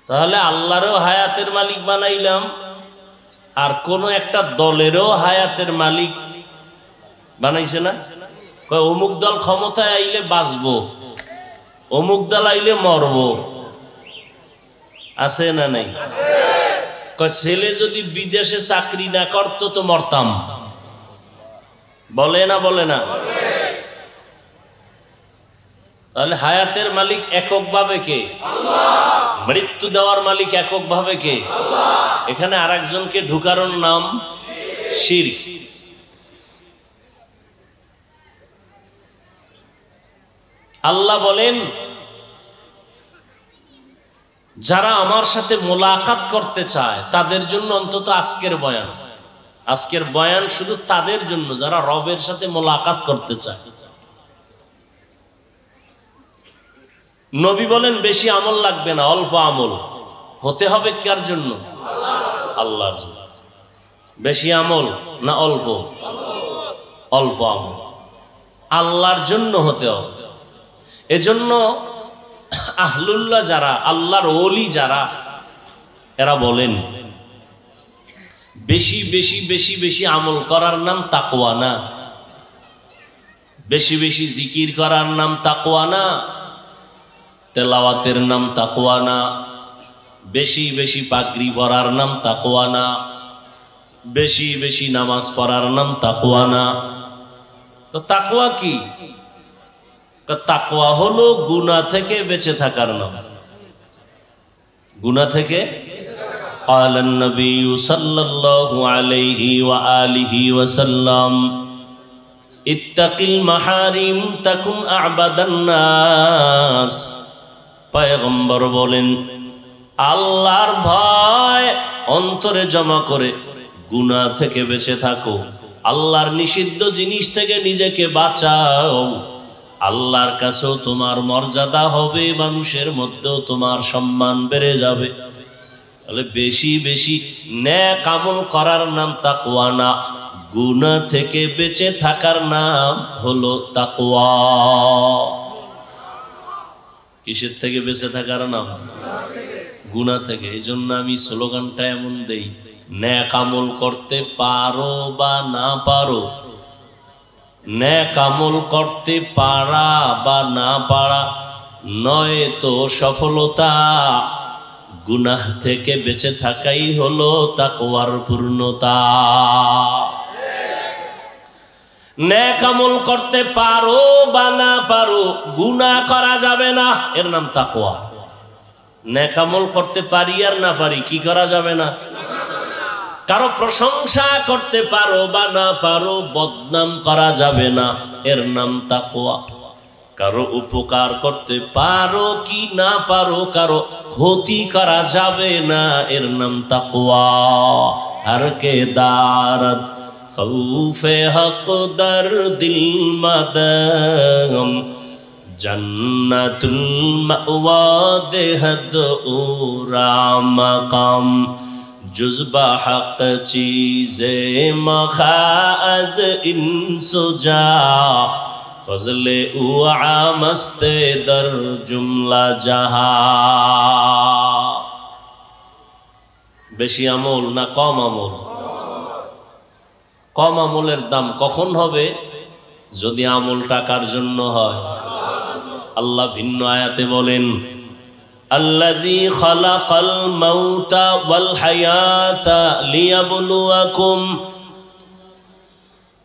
তাহলে আল্লাহরও হায়াতের মালিক বানাইলাম, আর কোন একটা দলেরও হায়াতের মালিক বানাইছে না। কয় অমুক দল ক্ষমতায় আইলে বাঁচবো, অমুক দল আইলে মরবো, আছে না নাই? কয় ছেলে যদি বিদেশে চাকরি না করতো তো মরতাম, বলে না? বলে না? তাহলে হায়াতের মালিক এককভাবে কে? মৃত্যু দেওয়ার মালিক এককভাবে কে? এখানে আরেকজনকে ঢুকানোর নাম শিরক। আল্লাহ বলেন, যারা আমার সাথে মোলাকাত করতে চায় তাদের জন্য অন্তত আজকের বয়ান শুধু তাদের জন্য যারা রবের সাথে মোলাকাত করতে চায়। নবী বলেন বেশি আমল লাগবে না, অল্প আমল হতে হবে। কার জন্য? আল্লাহর জন্য। বেশি আমল না অল্প? অল্প আমল আল্লাহর জন্য হতে হবে। এজন্য আহলুল্লাহ যারা, আল্লাহর ওলি যারা, এরা বলেন বেশি বেশি বেশি বেশি আমল করার নাম তাকওয়া না, বেশি বেশি জিকির করার নাম তাকওয়া না, তেলাওয়াতের নাম তাকওয়া না, বেশি বেশি পাগড়ি পরার নাম তাকওয়া না, বেশি বেশি নামাজ পড়ার নাম তাকওয়া না। তো তাকওয়া কি? তাকওয়া হলো গুনাহ থেকে বেঁচে থাকার নাম। গুনাহ থেকে قال النبي صلى الله عليه وآله وسلم اتق المحارم تكن أعبد الناس। পয়গম্বর বলেন, আল্লাহর ভয় অন্তরে জমা করে গুনাহ থেকে বেঁচে থাকো, আল্লাহর নিষিদ্ধ জিনিস থেকে নিজেকে বাঁচাও, আল্লাহর কাছেও তোমার মর্যাদা হবে, মানুষের মধ্যেও তোমার সম্মান বেড়ে যাবে। তাহলে বেশি বেশি নেক আমল করার নাম তাকওয়া না, গুনাহ থেকে বেঁচে থাকার নাম হলো তাকওয়া। কিসের থেকে বেঁচে থাকার নাম? গুনাহ থেকে। এই জন্য আমি স্লোগানটা এমন দেই, নেক আমল করতে পারো বা না পারো, নেক আমল করতে পারা বা না পারা নয় তো সফলতা, গুনাহ থেকে বেঁচে থাকাই হলো তাকওয়ার পূর্ণতা। নেক আমল করতে পারো বা না পারো, গুনাহ করা যাবে না, এর নাম তাকওয়া। নেক আমল করতে পারি আর না পারি, কি করা যাবে না? কারো প্রশংসা করতে পারো বা না পারো, বদনাম করা যাবে না, এর নাম তাকওয়া। কারো উপকার করতে পারো কি না পারো, কারো ক্ষতি করা যাবে না, এর নাম তাকওয়া। হর কে দারদ খৌফে হক দর দিল মদম, জন্নতুল মাওয়া দেহদ উরা মকাম, जुज़्बा हक़ चीज़े मखाज़ इंसुजा, ফজলে উ আমস্তে দর জুমলা জাহা। বেশি আমল না কম আমল? কম আমলের দাম কখন হবে? যদি আমল টাকার জন্য হয়। আল্লাহ ভিন্ন আয়াতে বলেন, আল্লাযী খালাকাল মাউতা ওয়াল হায়াতা লিয়াবলুয়াকুম,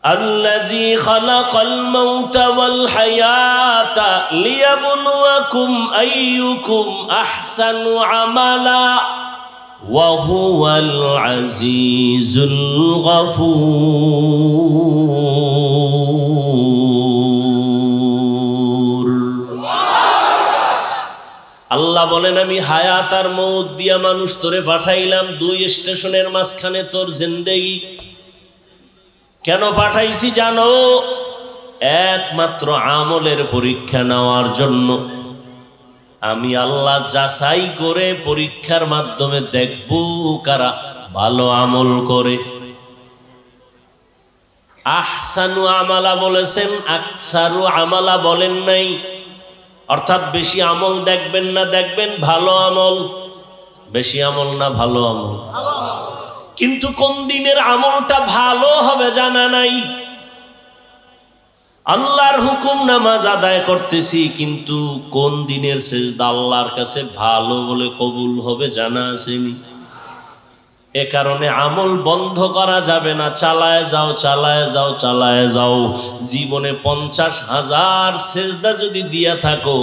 আল্লাযী খালাকাল মাউতা ওয়াল হায়াতা লিয়াবলুয়াকুম আইয়ুকুম আহসানু আমালা ওয়া হুয়াল আজিজুল গফুর। আল্লাহ বলেন, আমি হায়াত আর মউত দিয়া মানুষ তোরে পাঠাইলাম, দুই স্টেশনের মাঝখানে তোর জিন্দেগি। কেন পাঠাইছি জানো? একমাত্র আমলের পরীক্ষা নেওয়ার জন্য। আমি আল্লাহ যাচাই করে পরীক্ষার মাধ্যমে দেখব কারা ভালো আমল করে। আহসানু আমালা বলেছেন, আকসারু আমালা বলেন নাই। অর্থাৎ বেশি আমল দেখবেন না, দেখবেন ভালো আমল। বেশি আমল না ভালো আমল? কিন্তু কোন দিনের আমলটা ভালো হবে জানা নাই। আল্লাহর হুকুম নামাজ আদায় করতেছি, কিন্তু কোন দিনের সেজদা আল্লাহর কাছে ভালো বলে কবুল হবে জানা আসেনি। এ কারণে আমল বন্ধ করা যাবে না। চালায় যাও, চালায় যাও, চালায় যাও। জীবনে 50,000 সেজদা যদি দিয়া থাকো,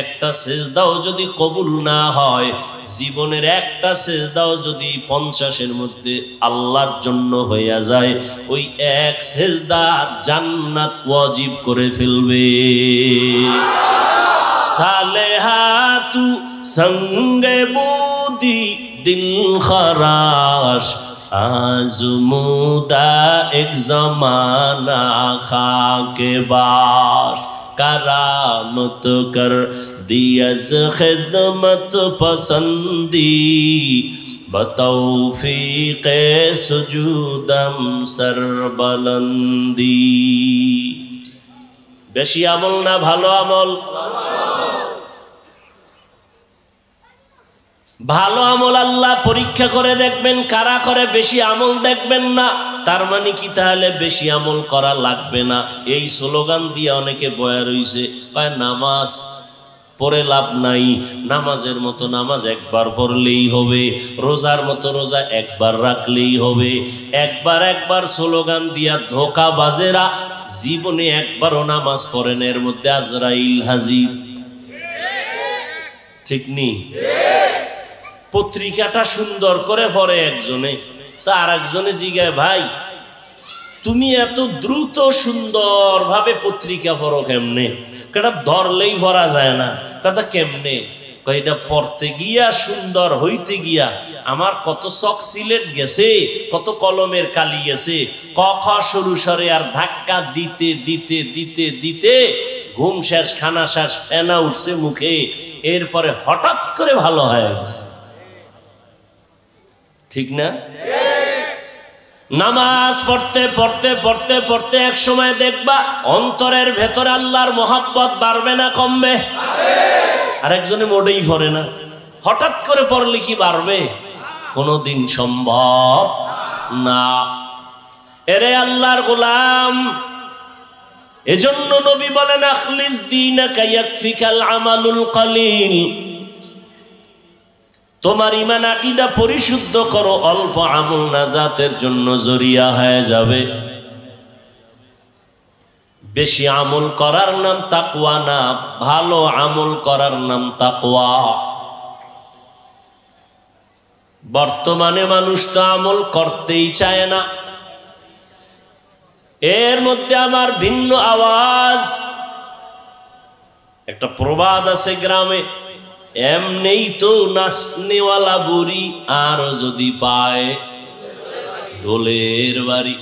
একটা সেজদাও যদি কবুল না হয়, জীবনের একটা সেজদাও যদি 50-এর মধ্যে আল্লাহর জন্য হইয়া যায়, ওই এক সেজদা জান্নাত ওয়াজিব করে ফেলবে। সালেহাতু সঙ্গে বুদি দিল খরাশ আজমুদা এক জমানা খাকে বাস करामत कर दियस खिदमत पसंदी बतौफीक सुजूदम सरबलंदी। बेशी আমল না ভালো আমল? ভালো আমল আল্লাহ পরীক্ষা করে দেখবেন কারা করে, বেশি আমল দেখবেন না। তার মানে কি তাহলে বেশি আমল করা লাগবে না? এই স্লোগান দিয়ে অনেকে বয়া রইছে, কয় নামাজ পড়ে লাভ নাই, নামাজের মতো নামাজ একবার পড়লেই হবে, রোজার মতো রোজা একবার রাখলেই হবে। একবার স্লোগান দিয়া ধোঁকাবাজেরা জীবনে একবারও নামাজ পড়েন, এর মধ্যে আজরাইল হাজির। ঠিক নেই? পত্রিকাটা সুন্দর করে পড়ে একজনে, তা আর একজনে জিগায়, ভাই তুমি এত দ্রুত সুন্দর ভাবে পত্রিকা পড়ো কেমনে? এটা ধরলেই পড়া যায় না। কথা কেমনে? এটা পড়তে গিয়া সুন্দর হইতে গিয়া আমার কত চক সিলেট গেছে, কত কলমের কালি গেছে, ক খ সরু সরে আর ধাক্কা দিতে দিতে দিতে দিতে ঘুম শেষ, খানা শেষ, ফেনা উঠছে মুখে, এরপরে হঠাৎ করে ভালো হয়ে গেছে। ঠিক না? নামাজ পড়তে পড়তে পড়তে পড়তে এক সময় দেখবা অন্তরের ভেতরে আল্লাহর মহব্বত বাড়বে না কমবে? আরেকজনে মোটেই পড়ে না, হঠাৎ করে পড়লে কি বাড়বে? কোনদিন সম্ভব না। এরে আল্লাহর গোলাম, এজন্য নবী বলেন, আখলিস দীনাকা ইয়াকফিকাল আমালুল কলিল। তোমার ঈমান আকীদা পরিশুদ্ধ করো, অল্প আমল নাজাতের জন্য জরিয়া হয়ে যাবে। বেশি আমল করার নাম তাকওয়া না, ভালো আমল করার নাম তাকওয়া। বর্তমানে মানুষ তো আমল করতেই চায় না। এর মধ্যে আমার ভিন্ন আওয়াজ। একটা প্রবাদ আছে গ্রামে, এমনেই তো নাচনেওয়ালা বুড়ি, আর যদি পায় ঢোলের বাড়ি।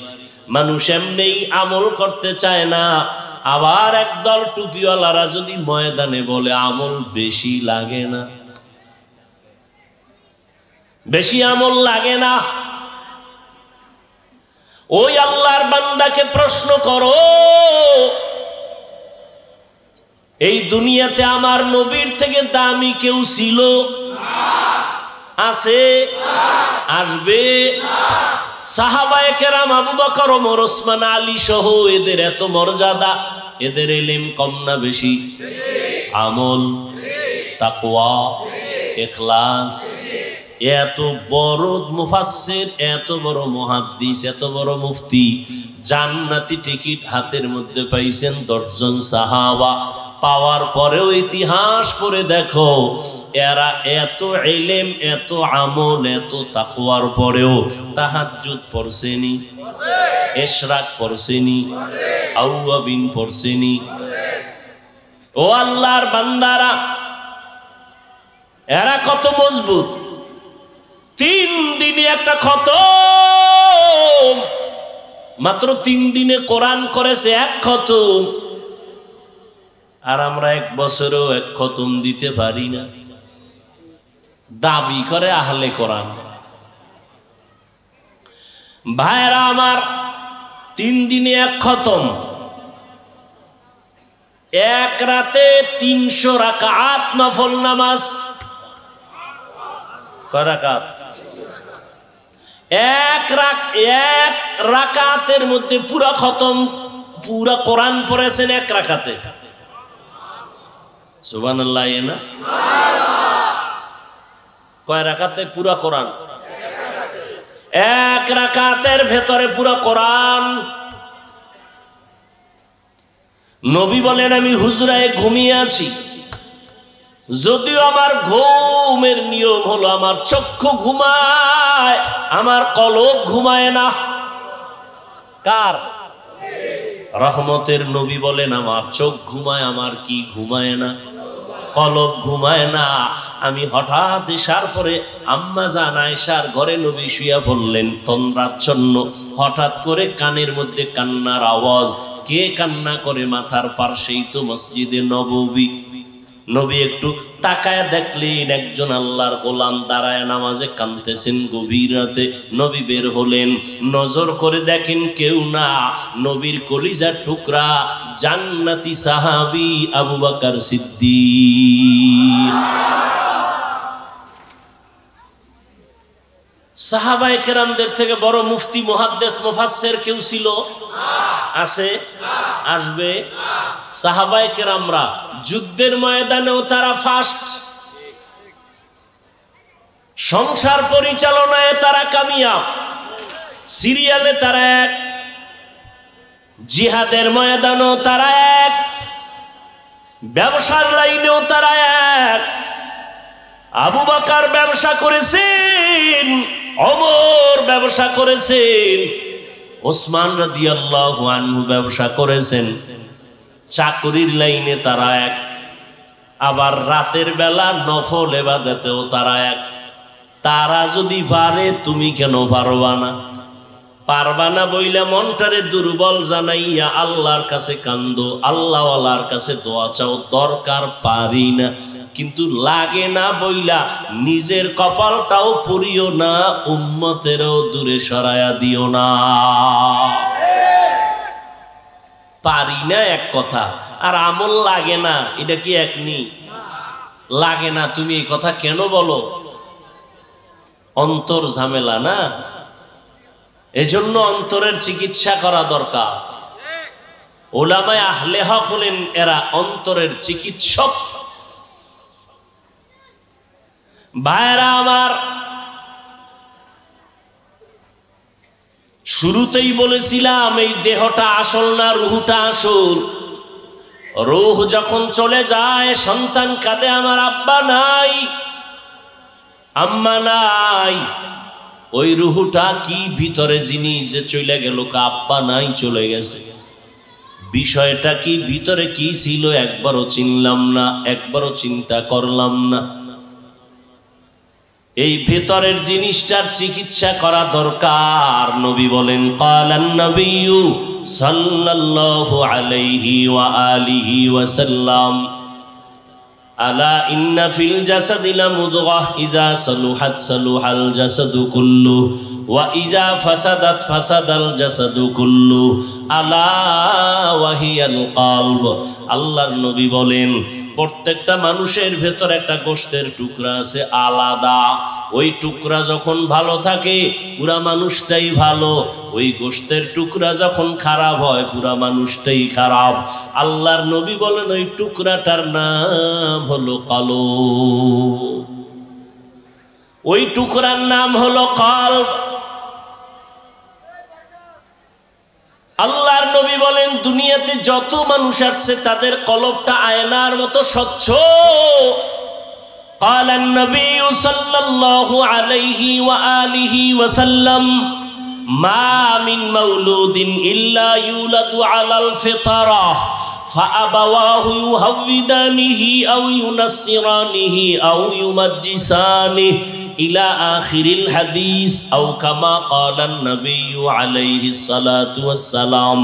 মানুষ এমনেই আমল করতে চায় না। আবার একদল টুপিওয়ালারা যদি ময়দানে বলে আমল বেশি লাগে না, বেশি আমল লাগে না। ওই আল্লাহর বান্দাকে প্রশ্ন করো, এই দুনিয়াতে আমার নবীর থেকে দামি কেউ ছিল? আছে? আসবে? সাহাবায়ে কেরাম আবু বকর, ওমর, ওসমান, আলী সহ এদের এত মর্যাদা, এদের ইলম কম না বেশি? আমল, তাকওয়া, ইখলাস। এত বড় মুফাসসির, এত বড় মুহাদ্দিস, এত বড় মুফতি, জান্নাতি টিকিট হাতের মধ্যে পাইছেন 10 জন সাহাবা। পাওয়ার পরেও ইতিহাস পড়ে দেখো, এরা এত ইলম, এত আমল, এত তাকওয়ার পরেও তাহাজ্জুদ পড়ছেনি, ইশরাক পড়ছেনি, আওয়াবিন পড়ছেনি। ও আল্লাহর বান্দারা, এরা কত মজবুত! 3 দিনে একটা খতম, মাত্র 3 দিনে কোরআন করেছে 1 খতম। আর আমরা 1 বছরেও 1 খতম দিতে পারি না। দাবি করে আহলে কোরআন। ভাইরা আমার, 3 দিনে 1 খতম, 1 রাতে 300 রাকাত নফল নামাজ। কয় রাকাত? 1 রাকাতের মধ্যে পুরা খতম, পুরা কোরআন পড়েছেন 1 রাকাতে। সুবহানাল্লাহ। না কয় রাকাতে পুরা কোরআন? 1 রাকাতের ভেতরে পুরা কোরআন। নবী বলেন, আমি হুজরায় ঘুমিয়ে আছি, যদিও আমার ঘুমের নিয়ম হলো আমার চক্ষু ঘুমায়, আমার কলব ঘুমায় না। কার? রহমতের নবী বলেন, আমার চোখ ঘুমায়, আমার কি ঘুমায় না? কলব ঘুমায় না। আমি হঠাৎ এসার পরে আম্মা জান আয়েশার ঘরে নবী শুইয়া বললেন, তন্দ্রাচ্ছন্ন, হঠাৎ করে কানের মধ্যে কান্নার আওয়াজ। কে কান্না করে? মাথার পাশেই তো মসজিদে নববী। নবী একটু তাকায় দেখলেন একজন আল্লাহর গোলাম দাঁড়ায় নামাজে কাঁদতেছেন গভীর রাতে। নবী বের হলেন, নজর করে দেখেন কেউ না, নবীর কলিজার টুকরা জান্নাতি সাহাবী আবু বকর সিদ্দিক। সাহাবায়ে কেরামদের থেকে বড় মুফতি, মুহাদ্দিস, মুফাসসির কেউ ছিল? আছে? আসবে? সাহাবায়ে কেরামরা যুদ্ধের ময়দানেও তারা ফার্স্ট, সংসার পরিচালনায় তারা কামিয়াব, সিরিয়ালে তারা 1, জিহাদের ময়দানেও তারা 1, ব্যবসার লাইনেও তারা 1। আবু বকর ব্যবসা করেছেন, ওমর ব্যবসা করেছেন, ওসমান রাদিয়াল্লাহু আনহু ব্যবসা করেছেন। চাকরির লাইনে তারা 1, আবার রাতের বেলা নফল ইবাদতেও তারা 1। তারা যদি পারে, তুমি কেন পারবা না? পারবা না বইলা মনটারে দুর্বল জানাইয়া আল্লাহর কাছে কান্দো, আল্লাহওয়ালার কাছে দোয়া চাও, দরকার পারি না। কিন্তু লাগে না বইলা নিজের কপালটাও পুরিও না, উম্মতেরও দূরে সরায়া দিও না। পারি না এক কথা, আর আমল লাগে না, এটা কি এক নি? লাগে না, তুমি এই কথা কেন বলো? অন্তর ঝামেলা না, এজন্য অন্তরের চিকিৎসা করা দরকার। উলামায়ে আহলে হক হলেন এরা অন্তরের চিকিৎসক। ভাইরা আমার, শুরুতেই বলেছিলাম এই দেহটা আসল না, রুহটা আসল। রুহ যখন চলে যায়, সন্তান কাঁদে, আমার আব্বা নাই, আম্মা নাই। ওই রুহটা কি ভিতরে জিনিস যে চলে গেল, আব্বা নাই, চলে গেছে। বিষয়টা কি, ভিতরে কি ছিল একবারও চিনলাম না, একবারও চিন্তা করলাম না। এই ভেতরের জিনিসটার চিকিৎসা করা দরকার। নবী বলেন, ক্বালান নবিয়্যু সাল্লাল্লাহু আলাইহি ওয়া আলিহি ওয়া সাল্লাম, আলা ইন্না ফিল জাসাদি লামুদগাহ ইযা সালুহাত সালুহাল জাসাদু কুল্লু ওয়া ইযা ফাসাদাত ফাসাদাল জাসাদু কুল্লু, আলা ওয়া হিয়াল কলব, আল্লাহর নবী বলেন প্রত্যেকটা মানুষের ভেতর একটা গোশতের টুকরা আছে আলাদা, ওই টুকরা যখন ভালো থাকে পুরা মানুষটাই ভালো, ওই গোশতের টুকরা যখন খারাপ হয় পুরা মানুষটাই খারাপ। আল্লাহর নবী বলেন ওই টুকরাটার নাম হলো কলব, ওই টুকরার নাম হলো কলব। আল্লাহর নবী বলেন দুনিয়াতে যত মানুষ আসছে তাদের কলবটা আয়নার মতো স্বচ্ছ। قال النبي صلى الله عليه وآله وسلم ما من مولود إلا يولد على الفطرة فأبواه يهودانه أو ينصرانه أو يمجسانه إلى آخر الحديث أو كما قال النبي عليه الصلاة والسلام।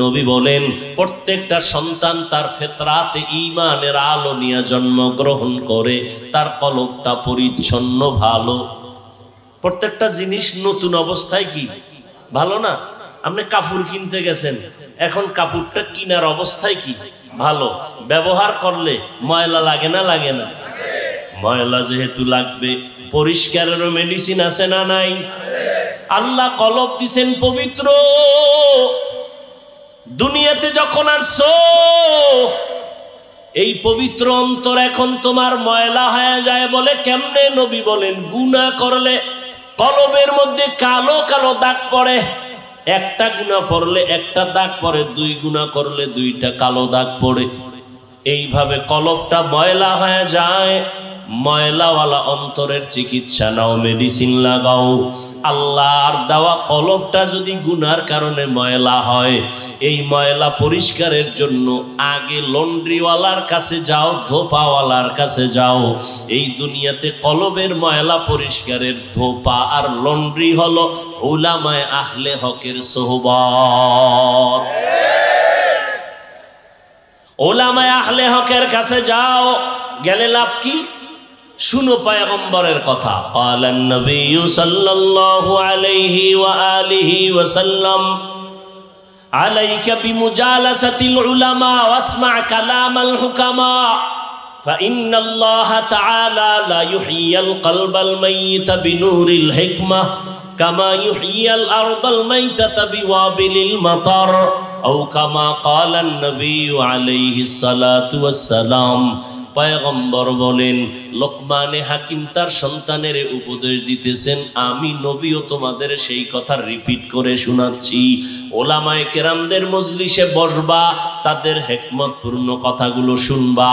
নবী বলেন প্রত্যেকটা সন্তান তার ফিতরাতে ঈমানের আলো নিয়ে জন্মগ্রহণ করে, তার কলবটা পরিচ্ছন্ন ভালো। প্রত্যেকটা জিনিস নতুন অবস্থায় কি ভালো না? আপনি কাপড় কিনতে গেছেন, এখন কাপড়টা কিনার অবস্থায় কি ভালো, ব্যবহার করলে ময়লা লাগে না লাগে না? ময়লা যেহেতু লাগবে পরিষ্কারেরও মেডিসিন আছে না নাই? আল্লাহ কলব দিছেন পবিত্র। দুনিয়াতে যখন আসছো এই পবিত্র অন্তর এখন তোমার ময়লা হয়ে যায় বলে কেমনে? নবী বলেন গুনাহ করলে কলবের মধ্যে কালো কালো দাগ পড়ে, একটা গুনাহ করলে একটা দাগ পড়ে, দুই গুনাহ করলে দুইটা কালো দাগ পড়ে। এইভাবে কলবটা ময়লা হয়ে যায়। ময়লাওয়ালা অন্তরের চিকিৎসা নাও, মেডিসিন লাগাও। আল্লাহর দেওয়া কলবটা যদি গুনার কারণে ময়লা হয়, এই ময়লা পরিষ্কারের জন্য আগে লন্ড্রিওয়ালার কাছে যাও, ধোপাওয়ালার কাছে যাও। এই দুনিয়াতে কলবের ময়লা পরিষ্কারের ধোপা আর লন্ড্রি হলো উলামায়ে আহলে হকের সোহবত। উলামায়ে আহলে হকের কাছে যাও, গেলে লাভ কি? শুনো পয়গম্বরের কথা। ক্বালান নবী সাল্লাল্লাহু আলাইহি ওয়া আলিহি ওয়া সাল্লাম আলাইকা বিমুজালাসাতিল উলামা ওয়াসমা কালামাল হুকামা ফাইন্নাল্লাহা তাআলা লা ইউহয়িল কলবাল মাইয়িতা বিনুরিল হিকমাহ কামা ইউহয়িল আরদাল মাইতাতা বিওয়াবিলিল মাতার আও কামা ক্বালান নবী আলাইহিস সালাতু ওয়াস সালাম। পয়গম্বর বলেন, লোকমানে হাকিম তার সন্তানের উপদেশ দিতেছেন, আমি নবীও তোমাদের সেই কথা রিপিট করে শোনাচ্ছি। ওলামায়ে কেরামদের মজলিসে বসবা, তাদের হিকমতপূর্ণ কথাগুলো শুনবা।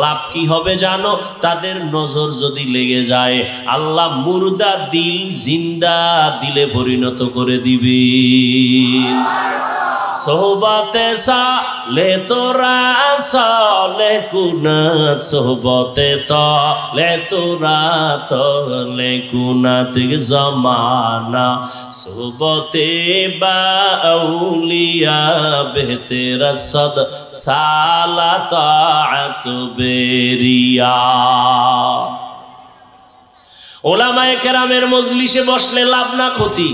লাভ কি হবে জানো? তাদের নজর যদি লেগে যায় আল্লাহ মুর্দা দিল জিন্দা দিলে পরিণত করে দিবে। সোহবতে সালে তোরা সালে কুনাত, সোহবতে তলে তোরা তলে কুনাত জমানা, সোহবতে বা আউলিয়া বেহতে রসদ সালা তাআত বেরিয়া। ওলামায়ে কেরামের মজলিসে বসলে লাভ না ক্ষতি?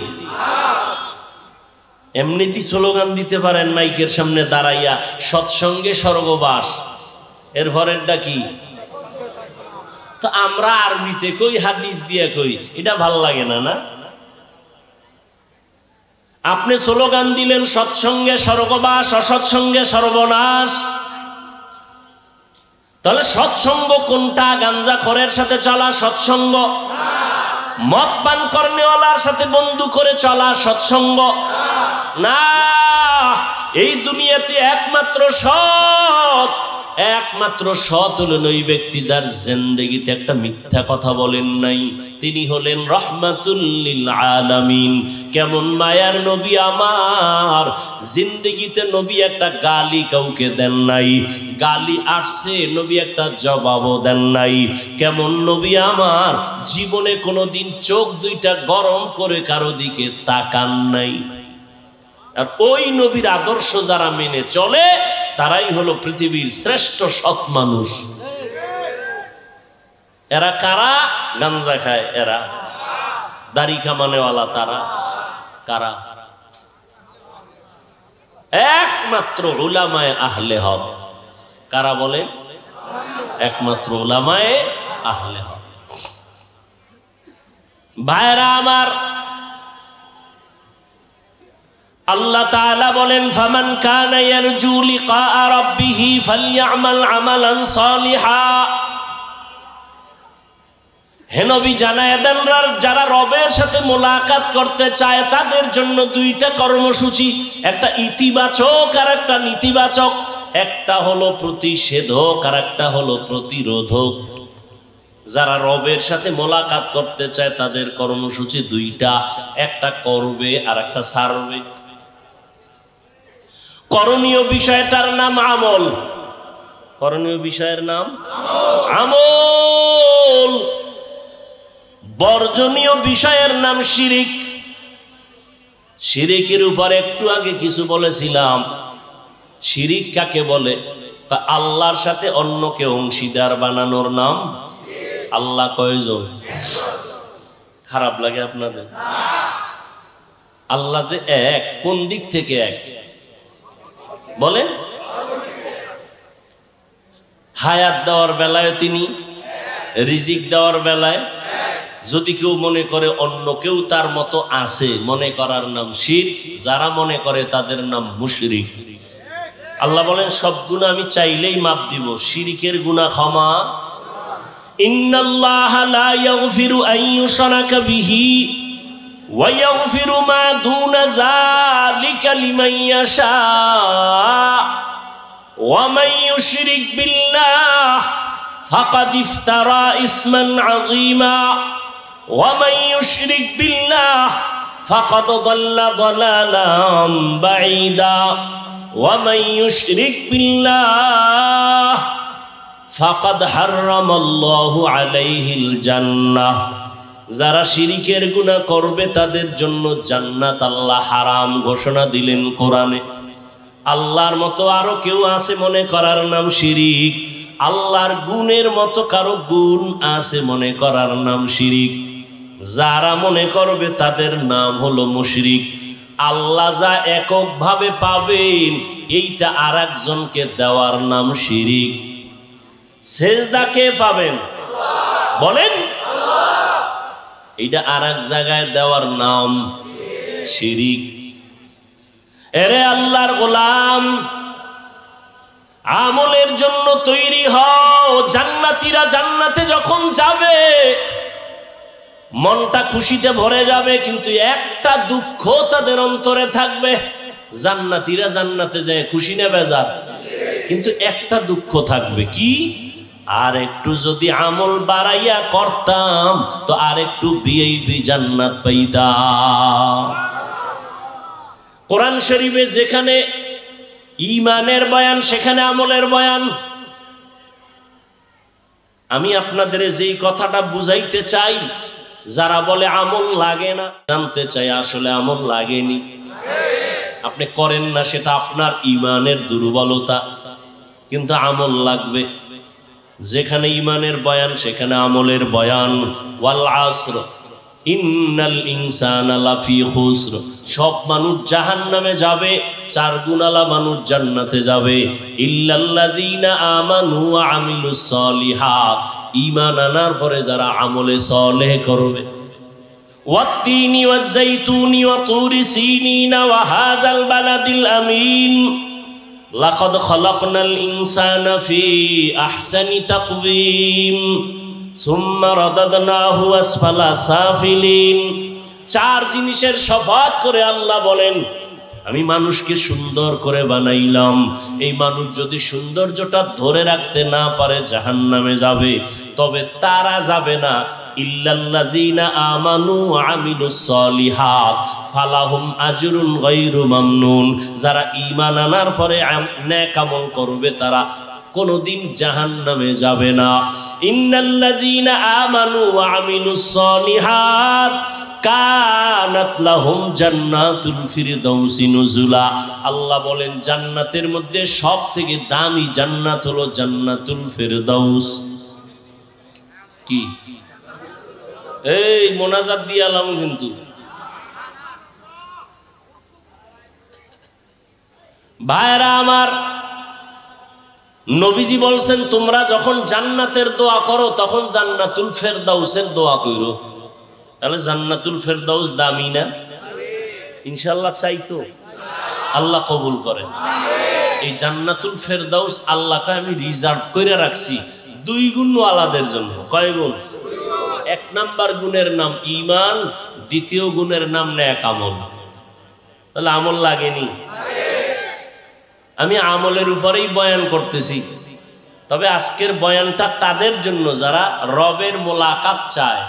এমনিতেই স্লোগান দিতে পারেন মাইকের সামনে দাঁড়াইয়া, সৎসঙ্গে স্বর্গবাস। এর পরেরটা কি? তো আমরা আরবিতে কই, হাদিস দিয়ে কই, এটা ভাল লাগে না। না, আপনি স্লোগান দিলেন সৎসঙ্গে স্বর্গবাস, অসৎসঙ্গে সর্বনাশ। তাহলে সৎসঙ্গ কোনটা? গাঞ্জাখোরের সাথে চলা সৎসঙ্গ, মদ পান করনেওয়ালার সাথে বন্ধু করে চলা সৎসঙ্গ না। এই দুনিয়াতে একমাত্র সৎ হলেন ওই ব্যক্তি যার জিন্দেগিতে একটা মিথ্যা কথা বলেন নাই। তিনি হলেন রাহমাতুল লিল আলামিন। কেমন মায়ার নবী আমার! জিন্দেগিতে নবী একটা গালি কাউকে দেন নাই, গালি আসছে নবী একটা জবাবও দেন নাই। কেমন নবী আমার! জীবনে কোনোদিন চোখ দুইটা গরম করে কারো দিকে তাকান নাই। আর ওই নবীর আদর্শ যারা মেনে চলে তারাই হলো পৃথিবীর শ্রেষ্ঠ সৎ মানুষ। এরা কারা? গাঞ্জা খায় এরা, দাড়ি কামানেওয়ালা তারা। কারা? একমাত্র উলামায়ে আহলে হক। কারা বলে? একমাত্র উলামায়ে আহলে হক। ভাইরা আমার, আল্লাহ তাআলা বলেন ফামান কানা ইয়ারজু লিকা রাব্বিহি ফালইআমাল আমালান সালিহা। হে নবী জানায়ে দেন, যারা রবের সাথে মোলাকাত করতে চায় তাদের জন্য দুইটা কর্মসূচি, একটা ইতিবাচক আর একটা নেতিবাচক। একটা হলো প্রতিষেধক আর একটা হলো প্রতিরোধক। যারা রবের সাথে মোলাকাত করতে চায় তাদের কর্মসূচি দুইটা, একটা করবে আর একটা ছাড়বে। করণীয় বিষয়টার নাম আমল। করণীয় বিষয়ের নাম আমল। বর্জনীয় বিষয়ের নাম শিরিক। শিরিকের উপর একটু আগে কিছু বলেছিলাম। শিরিক কাকে বলে? আল্লাহর সাথে অন্যকে অংশীদার বানানোর নাম। আল্লাহ কয়জন? খারাপ লাগে আপনাদের? আল্লাহ যে এক, কোন দিক থেকে এক বলেন? হায়াত দেওয়ার বেলায় তিনি, রিজিক দেওয়ার বেলায়। যদি কেউ মনে করে অন্য কেউ তার মতো আছে, মনে করার নাম শিরক। যারা মনে করে তাদের নাম মুশরিক। আল্লাহ বলেন সব গুনাহ আমি চাইলেই মাফ দিব, শিরকের গুনাহ ক্ষমা। ইন্নাল্লাহা লা ইয়াগফিরু আন ইউশরাকা বিহি ওয়া ইয়াগফিরু মা দুনা যালিকা লিমান ইয়াশা ওয়া মান ইউশরিক বিল্লাহ ফাকাদ ইফতারা ইসমান আযীমা ওয়া মান ইউশরিক বিল্লাহ ফাকাদ দাল্লা দালালাম বাঈদা ওয়া মান ইউশরিক বিল্লাহ ফাকাদ হারামাল্লাহু আলাইহিল জান্নাহ। যারা শিরিকের গুনাহ করবে তাদের জন্য জান্নাত আল্লাহ হারাম ঘোষণা দিলেন কোরআনে। আল্লাহর মতো আরো কেউ আছে মনে করার নাম শিরিক। আল্লাহর গুণের মতো কারো গুণ আছে মনে করার নাম শিরিক। যারা মনে করবে তাদের নাম হলো মুশরিক। আল্লাহ যা এককভাবে পাবেন এইটা আর একজনকে দেওয়ার নাম শিরিক। সেজদা কে পাবেন বলেন? এইটা আর এক জায়গায় দেওয়ার নাম শিরিক। এরে আল্লাহর গোলাম, আমলের জন্য তৈরি হও। জান্নাতীরা জান্নাতে যখন যাবে মনটা খুশিতে ভরে যাবে, কিন্তু একটা দুঃখ তাদের অন্তরে থাকবে। জান্নাতীরা জান্নাতে যায় খুশি না বেজার? কিন্তু একটা দুঃখ থাকবে, কি? আর একটু যদি আমল বাড়াইয়া করতাম তো আর একটু ভিআইপি জান্নাত পাইতাম। কোরআন শরীফে যেখানে ঈমানের বয়ান সেখানে আমলের বয়ান। আমি আপনাদের যেই কথাটা বুঝাইতে চাই, যারা বলে আমল লাগে না, জানতে চাই আসলে আমল লাগেনি। আপনি করেন না, সেটা আপনার ঈমানের দুর্বলতা, কিন্তু আমল লাগবে। যেখানে ঈমানের বয়ান সেখানে আমলের বয়ান। ওয়াল আসর ইন্নাল ইনসানা লাফি খুসর। সব মানুষ জাহান্নামে যাবে, চার গুণালা মানুষ জান্নাতে যাবে। ইল্লাল্লাযীনা আমানু ওয়া আমিলুস সলিহাত। ঈমান আনার পরে যারা আমলে সালেহ করবে। ওয়াত্তিনি ওয়াজ-যাইতুনি ওয়া তুরি সিনিনা ওয়া হাযাল বালাদিল আমিন লাকাদ খালাকনাল ইনসানা ফি আহসানি তাকওয়িম সুম্মা রাদাদনাহু আসফালা সাফিলিন। চার জিনিসের শপথ করে আল্লাহ বলেন আমি মানুষকে সুন্দর করে বানাইলাম। এই মানুষ যদি সৌন্দর্যটা ধরে রাখতে না পারে জাহান্নামে যাবে। তবে তারা যাবে না ইল্লাল্লাযীনা আমানু ওয়া আমিলুস সলিহাত ফালাহুম আজরুন গায়রু মামনুন। যারা ঈমান আনার পরে নেক আমল করবে তারা কোনদিন জাহান্নামে যাবে না। ইন্নাল্লাযীনা আমানু ওয়া আমিলুস সলিহাত কানাত লাহুম জান্নাতুল ফিরদাউসি নুজুলা। আল্লাহ বলেন জান্নাতের মধ্যে সবথেকে দামি জান্নাত হলো জান্নাতুল ফিরদাউস। কি এই মোনাজাত দিয়ে আলাম কিন্তু ভাইরা আমার, নবীজি বলছেন তোমরা যখন জান্নাতের দোয়া করো তখন জান্নাতুল ফেরদাউসের দোয়া করো। তাহলে জান্নাতুল ফেরদাউস দামি না? ইনশাআল্লাহ চাইতো আল্লাহ কবুল করেন। এই জান্নাতুল ফেরদাউস আল্লাহকে আমি রিজার্ভ করে রাখছি 2 গুণ ওয়ালাদের জন্য। কয় গুণ? 1 নাম্বার গুণের নাম ঈমান, 2য় গুণের নাম নেক আমল। তাহলে আমল লাগেনি? আমি আমলের উপরেই বয়ান করতেছি, তবে আজকের বয়ানটা তাদের জন্য যারা রবের মোলাকাত চায়।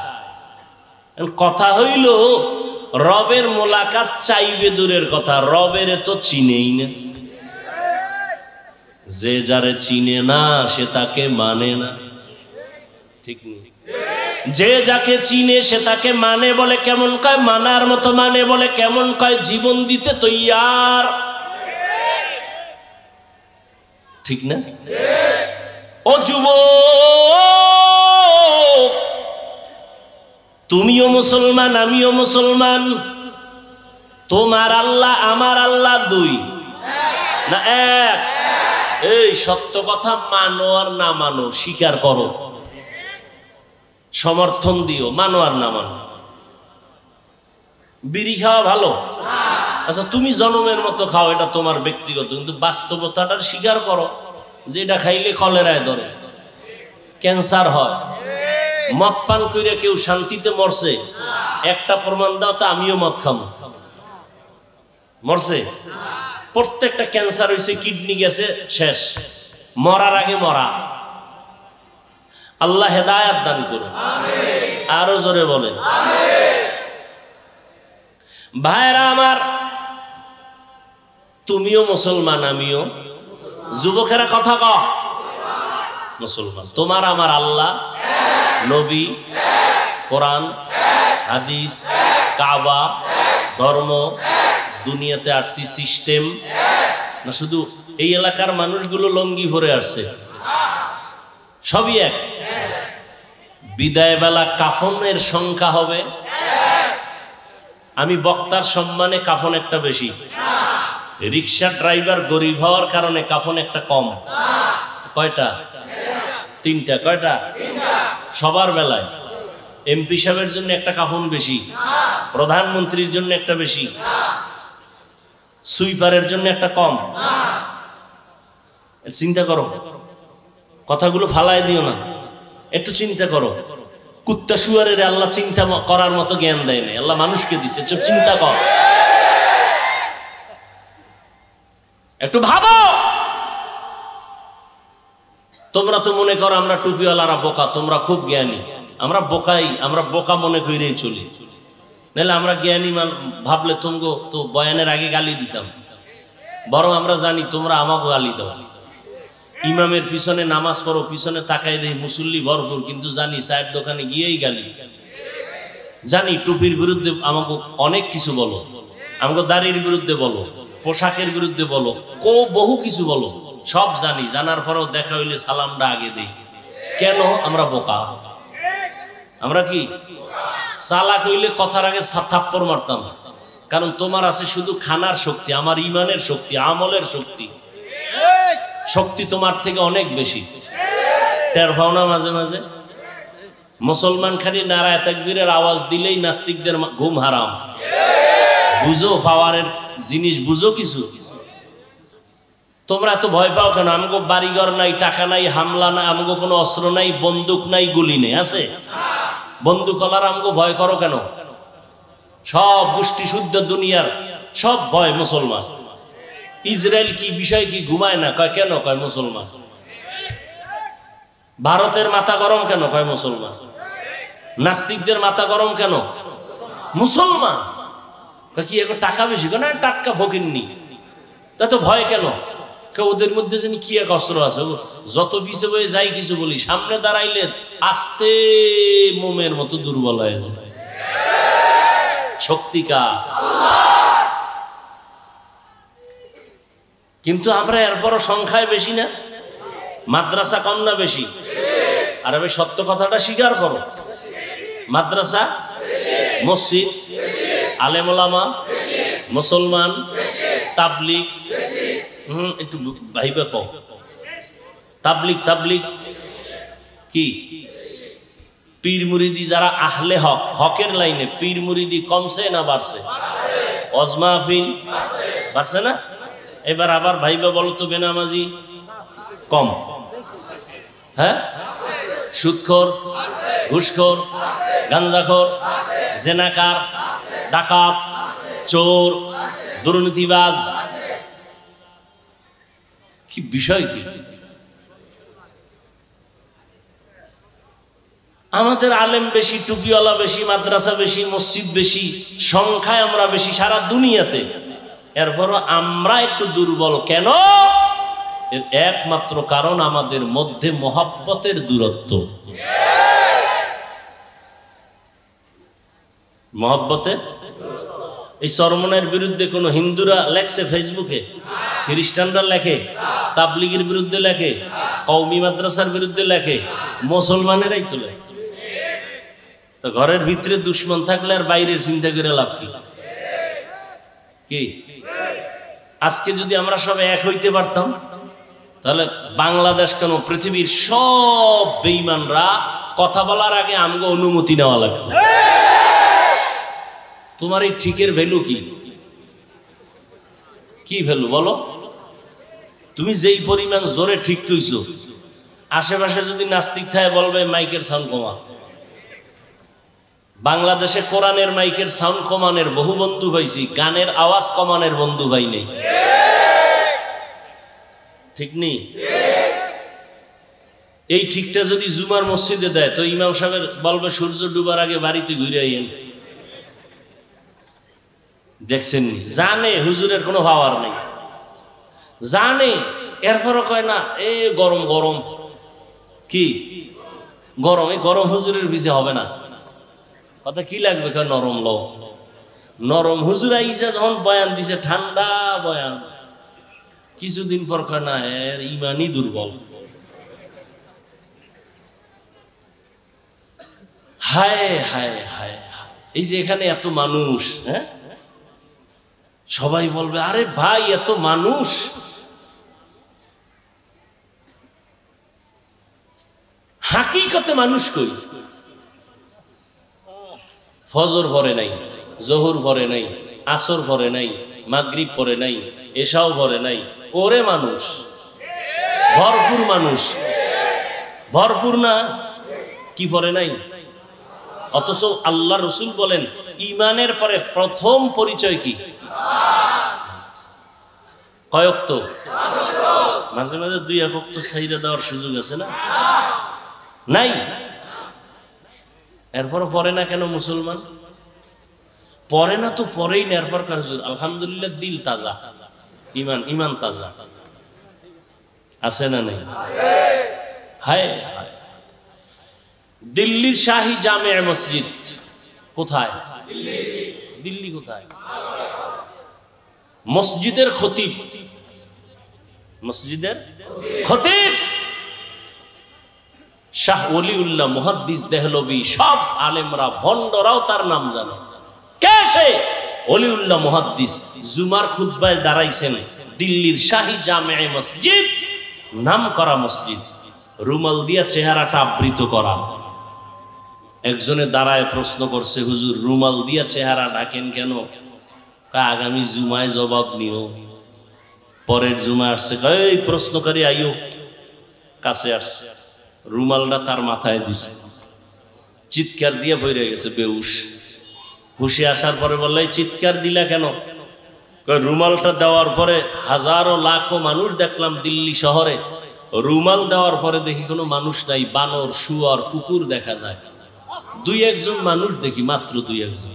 কথা হইল রবের মোলাকাত চাইবে দূরের কথা, রবের তো চিনেই না। যে যারে চিনে না সে তাকে মানে না, ঠিক নেই? যে যাকে চিনে সে তাকে মানে বলে কেমন কয়? মানার মতো মানে বলে কেমন কয়? জীবন দিতে তৈয়ার, ঠিক না? ও যুবক, তুমিও মুসলমান আমিও মুসলমান, তোমার আল্লাহ আমার আল্লাহ 2 না 1? এই সত্য কথা মানো আর না মানো, স্বীকার করো, সমর্থন দিও, মানো আর না মানো। বিড়ি খাওয়া ভালো? আচ্ছা তুমি জনমের মতো খাও, এটা তোমার ব্যক্তিগত, কিন্তু বাস্তবতাটা স্বীকার করো যে এটা খাইলে কলেরায় ধরে, ক্যান্সার হয়। মদ পান কইরা কেউ শান্তিতে মরছে? একটা প্রমাণ দাও তো আমিও মদ খাবো। মরছে? প্রত্যেকটা ক্যান্সার হয়েছে, কিডনি গেছে, শেষ। মরার আগে মরা। আল্লাহ হেদায়াত দান করুন, আরো জোরে বলেন। ভাইরা আমার, তুমিও মুসলমান আমিও। যুবকেরা কথা কও, মুসলমান। তোমার আমার আল্লাহ, নবী, কোরআন, হাদিস, কাবা, ধর্ম, দুনিয়াতে আসছি সিস্টেম না শুধু এই এলাকার মানুষগুলো লঙ্গি ভরে আসছে? সবই এক। বিদায় বেলা কাফনের সংখ্যা হবে, আমি বক্তার সম্মানে কাফন একটা বেশি, রিক্সা ড্রাইভার গরিব হওয়ার কারণে কাফন একটা কম। কয়টা? 3টা। কয়টা? সবার বেলায় এমপি সাহেবের জন্য একটা কাফন বেশি, প্রধানমন্ত্রীর জন্য একটা বেশি, সুইপারের জন্য একটা কম। চিন্তা করো, কথাগুলো ফালায় দিও না, একটু চিন্তা করো। কুত্তা শুয়ারের আল্লাহ চিন্তা করার মতো জ্ঞান দেয় নাই, আল্লাহ মানুষকে দিছে। চুপ, চিন্তা কর, একটু ভাবো। তোমরা তো মনে করো আমরা টুপিওয়ালারা বোকা, তোমরা খুব জ্ঞানী। আমরা বোকাই, আমরা বোকা মনে করেই চলি। নাহলে আমরা জ্ঞানী ভাবলে তোমগো তো বয়ানের আগে গালি দিতাম। বরং আমরা জানি তোমরা আমাকে গালি দাও। ইমামের পিছনে নামাজ পড়ো, পিছনে তাকাই দেই মুসল্লি ভরপুর, কিন্তু জানি চায়ের দোকানে গিয়েই গালি। জানি টুপির বিরুদ্ধে আমাকে অনেক কিছু বলো, আমাকে দাড়ির বিরুদ্ধে বলো, পোশাকের বিরুদ্ধে বলো, বহু কিছু বলো, সব জানি। জানার পরেও দেখা হইলে সালামটা আগে দেই। কেন? আমরা বোকা। আমরা কি চালাক হইলে কথার আগে থাপ্পড় মারতাম। কারণ তোমার আছে শুধু খানার শক্তি, আমার ইমানের শক্তি, আমলের শক্তি। শক্তি তোমার থেকে অনেক বেশি। টের পাও না মাঝে মাঝে? মুসলমান খালি নারায়ে তাকবীরের আওয়াজ দিলেই নাস্তিকদের ঘুম হারাম। বুঝো পাওয়ারের জিনিস, বুঝো কিছু? তোমরা এত ভয় পাও কেন? আমগো বাড়িঘর নাই, টাকা নাই, হামলা নাই, আমগো কোনো অস্ত্র নাই, বন্দুক নাই, গুলি নেই। আছে? বন্দুক হলার আমগো ভয় করো কেন? সব গোষ্ঠী শুদ্ধ দুনিয়ার সব ভয় মুসলমান। ইসরায়েল কি বিষয় কি ঘুমায় না? কয় কেন? কয় মুসলমান। ভারতের মাথা গরম কেন? কয় মুসলমান। নাস্তিকদের মাথা গরম কেন? মুসলমান। কি এখন টাকা বেশি? না, টাটকা ফকিরনি। তা তো ভয় কেন? ওদের মধ্যে জানি কি এক অস্ত্র আছে, যত পিছে বয়ে যাই কিছু বলি, সামনে দাঁড়াইলে আস্তে মোমের মতো দুর্বল হয়ে যায়। শক্তিকা। কিন্তু আমরা এরপরও সংখ্যায় বেশি না? মাদ্রাসা কম না বেশি? আর আমি সত্য কথাটা স্বীকার করো। মাদ্রাসা, মসজিদ, আলেম ওলামা, মুসলমান, তাবলিগ, একটু ভাইবা কও। তাবলিগ তাবলিগ কি পীর মুরিদি যারা আহলে হক, হকের লাইনে পীর মুরিদি কমছে না বাড়ছে? ওয়াজ মাহফিল বাড়ছে না? এবার আবার ভাইবা বলো তো বেনামাজি কম, হ্যাঁ? সুদখোর, ঘুষখোর, গাঞ্জাখোর, জেনাকার, ডাকাত, চোর, দুর্নীতিবাজ, কি বিষয় কি? আমাদের আলেম বেশি, টুপিওয়ালা বেশি, মাদ্রাসা বেশি, মসজিদ বেশি, সংখ্যায় আমরা বেশি সারা দুনিয়াতে, এরপরও আমরা একটু দুর্বল কেন? এর একমাত্র কারণ আমাদের মধ্যে মহব্বতের দূরত্ব। মহব্বতের এই চরমনের বিরুদ্ধে কোন হিন্দুরা লেখছে ফেসবুকে? খ্রিস্টানরা লেখে? তাবলিগের বিরুদ্ধে লেখে? কওমি মাদ্রাসার বিরুদ্ধে লেখে? মুসলমানেরাই তো লেখে। তো ঘরের ভিতরে দুশ্মন থাকলে আর বাইরের চিন্তা করে লাভ কি? কি আজকে যদি আমরা সব এক হইতে পারতাম, তাহলে বাংলাদেশ কেন পৃথিবীর সব বেঈমানরা কথা বলার আগে আমগো অনুমতি নেওয়া লাগতো। তোমার এই ঠিকের ভ্যালু কি? কি ভ্যালু বলো? তুমি যেই পরিমাণ জোরে ঠিক কইছো, আশেপাশে যদি নাস্তিক থাকে বলবে মাইকের সাউন্ড কমা। বাংলাদেশে কোরআনের মাইকের সাউন্ড কমানের বহু বন্ধু পাইছি, গানের আওয়াজ কমানের বন্ধু ভাই নেই। ঠিক নেই? এই ঠিকটা যদি জুমার মসজিদে দেয় তো ইমাম সাহেব বলবে সূর্য ডুবার আগে বাড়িতে ঘুরে আইয়েন। দেখছেন, জানে হুজুরের কোনো পাওয়ার নেই, জানে, এরপরও কয় না এ গরম গরম। কি গরম? এই গরম হুজুরের বিজে হবে না। কথা কি লাগবে? কয় নরম লও। নরম হুজুর আইসা যখন বয়ান দিছে ঠান্ডা বয়ান, কিছুদিন পর কয় না এর ইমানই দুর্বল। হায় হায় হায়, এই যে এখানে এত মানুষ, হ্যাঁ, সবাই বলবে আরে ভাই এত মানুষ, হাকিকতে মানুষ কই? ফজর পরে নাই, জোহর পরে নাই, আসর পরে নাই, মাগরিব পরে নাই, এশাও পরে নাই, ওরে মানুষ ভরপুর, মানুষ ভরপুর না? কি পরে নাই? অথচ আল্লাহ রসুল বলেন ইমানের পরে প্রথম পরিচয় কি? কয়েক তো মাঝে মাঝে দুই একক তো সাইরা দেওয়ার সুযোগ আছে না? নাই। এরপরও পরে না কেন মুসলমান? পরে না তো পরেই না, এরপর আলহামদুলিল্লাহ দিল তাজা, ইমান ইমান তাজা আছে না নেই? হায় দিল্লির শাহী জামে মসজিদ কোথায়? দিল্লি কোথায়? মসজিদের খতিব, মসজিদের খতিব শাহ ওলিউল্লাহ মুহাদ্দিস দেহলভী, সব আলেমরা ভণ্ডরাও তার নাম জানে। কে সে? ওলিউল্লাহ মুহাদ্দিস। জুমার খুতবায় দাঁড়াইছেন দিল্লির শাহী জামে মসজিদ, নাম করা মসজিদ, রুমাল দিয়া চেহারাটা আবৃত করা। একজনে দাঁড়ায় প্রশ্ন করছে, হুজুর রুমাল দিয়া চেহারা ঢাকেন কেন? আগামী জুমায় জবাব নিও। পরের জুমা আসছে, এই প্রশ্নকারী আইও, কাছে আসছে, রুমালটা তার মাথায় দিছে, চিৎকার দিয়ে বইরে গেছে বেউস। হুশে আসার পরে বললে চিৎকার দিলা কেন? রুমালটা দেওয়ার পরে হাজারো লাখো মানুষ দেখলাম দিল্লি শহরে, রুমাল দেওয়ার পরে দেখি কোনো মানুষ নাই, বানর, শুয়োর, কুকুর দেখা যায়, দুই একজন মানুষ দেখি, মাত্র দুই একজন।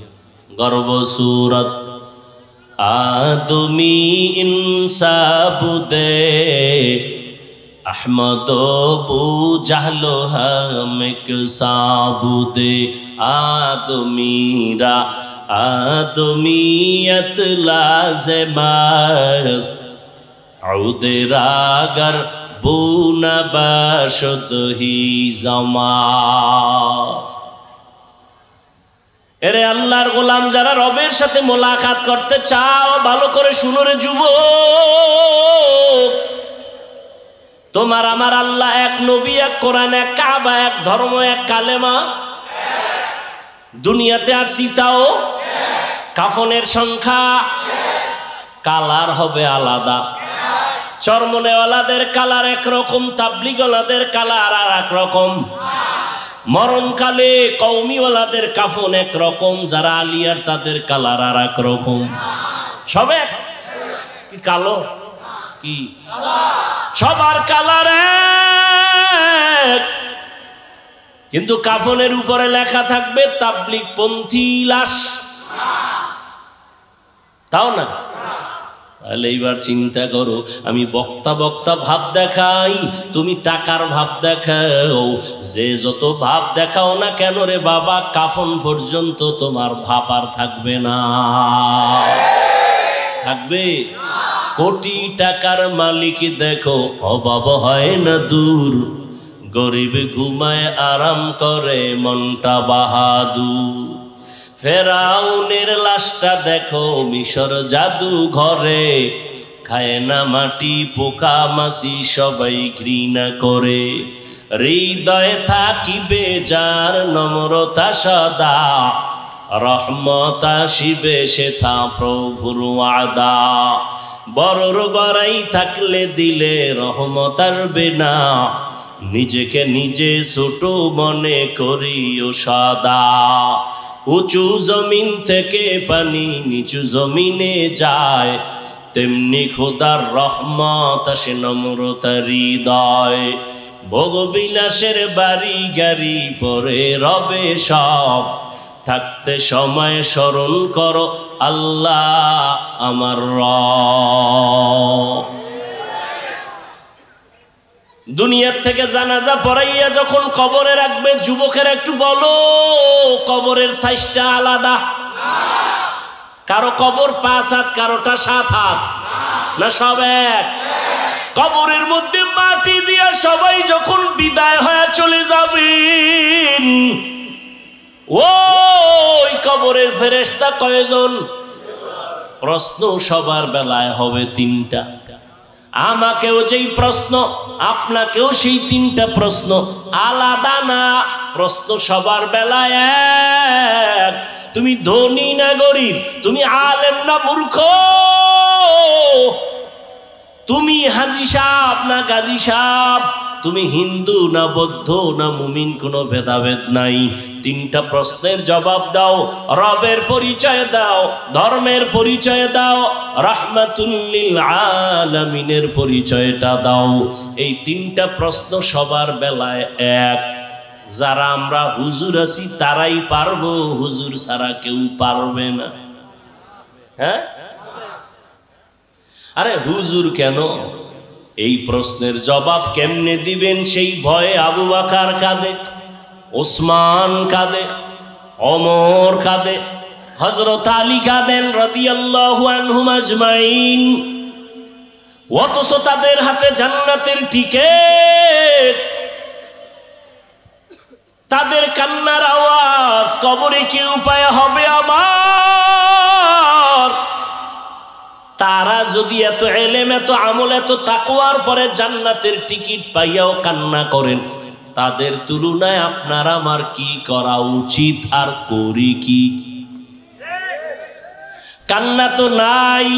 গর্ব সুরত আদমি ইনসাবুদে আহমদ বু জাহলো হামেক সাবুদে আদমিরা আদমিয়ত লাজমাস্ত আউদে রাগর বুনা বাশদ হি জামাস। এরে আল্লাহর গোলাম যারা রবের সাথে মোলাকাত করতে চাও, ভালো করে শুনো রে যুবক, তোমার আমার আল্লাহ এক, নবী এক, কোরআন এক, কাবা এক, ধর্ম এক, কালেমা দুনিয়াতে আর সীতাও, কাফনের সংখ্যা, কালার হবে আলাদা, চরমনেওয়ালাদের কালার একরকম, তাবলিগওয়ালাদের কালার আর এক রকম, মরণকালে কওমিওয়ালাদের কাফন একরকম, যারা আলিয়ার তাদের কালার আর এক রকম, সব এক কি কালো কি সবার কালার এক, কিন্তু কাফনের উপরে লেখা থাকবে তাবলিগ পন্থী লাশ, তাও না? তাহলে এইবার চিন্তা করো, আমি বক্তা বক্তা ভাব দেখাই, তুমি টাকার ভাব দেখাও, যে যত ভাব দেখাও না কেন রে বাবা, কাফন পর্যন্ত তোমার ভাব আর থাকবে না। থাকবে? কোটি টাকার মালিক দেখো অভাব হয় না দূর, গরিব ঘুমায় আরাম করে মনটা বাহাদুর। ফেরাউনের লাশটা দেখো মিশর জাদু ঘরে, খায় না মাটি পোকা মাছি সবাই ঘৃণা করে। হৃদয়ে থাকিবে যার নম্রতা সদা, রহমত আসিবে সেথা প্রভুর ওয়াদা। বড়র বড়াই থাকলে দিলে রহমত আসবে না, নিজেকে নিজে ছোট মনে করিও সদা। উঁচু জমিন থেকে পানি নিচু জমিনে যায়, তেমনি খোদার রহমত আসে নম্রতার হৃদয়। ভোগবিলাসের বাড়ি গাড়ি পরে রবে সব, থাকতে সময় স্মরণ করো আল্লাহ আমার রব। দুনিয়ার থেকে জানাজা পড়াইয়া যখন কবরে রাখবে, যুবকের একটু বলো কবরের সাইজটা আলাদা? কারো কবর 5 হাত, কারোটা 7 হাত, না সব এক? কবরের মধ্যে মাটি দিয়া সবাই যখন বিদায় হয়ে চলে যাবেন, ওই কবরের ফেরেশতা কয়জন? প্রশ্ন সবার বেলায় হবে 3টা। আমাকেও যেই প্রশ্ন, আপনাকেও সেই 3টা প্রশ্ন, আলাদা না। প্রশ্ন সবার বেলায় এক। তুমি ধনী না গরিব, তুমি আলেম না মূর্খ, তুমি হাজি সাহেব না গাজী সাহেব, তুমি হিন্দু না বৌদ্ধ না মুমিন, কোনো ভেদাভেদ নাই। 3টা প্রশ্নের জবাব দাও, রবের পরিচয় দাও, ধর্মের পরিচয় দাও, রাহমাতুল লিল আলামিনের পরিচয়টা দাও। এই 3টা প্রশ্ন সবার বেলায় এক। যারা আমরা হুজুর আছি তারাই পারবো, হুজুর ছাড়া কেউ পারবে না। হ্যাঁ, আরে হুজুর কেন? এই প্রশ্নের জবাব কেমনে দিবেন সেই ভয়ে আবু বকর কাঁদে, ওসমান কাঁদে, ওমর কাঁদে, হযরত আলী কাঁদেন রাদিয়াল্লাহু আনহুম আজমাইন। অথচ তাদের হাতে জান্নাতের টিকেট, তাদের কান্নার আওয়াজ কবরে কি উপায় হবে আমার? তারা যদি এত এলেম, এত আমল, এত তাকওয়ার পরে জান্নাতের টিকিট পাইয়াও কান্না করেন, তাদের তুলনায় আপনার আমার কি করা উচিত আর করি কি? কান্না তো নাই।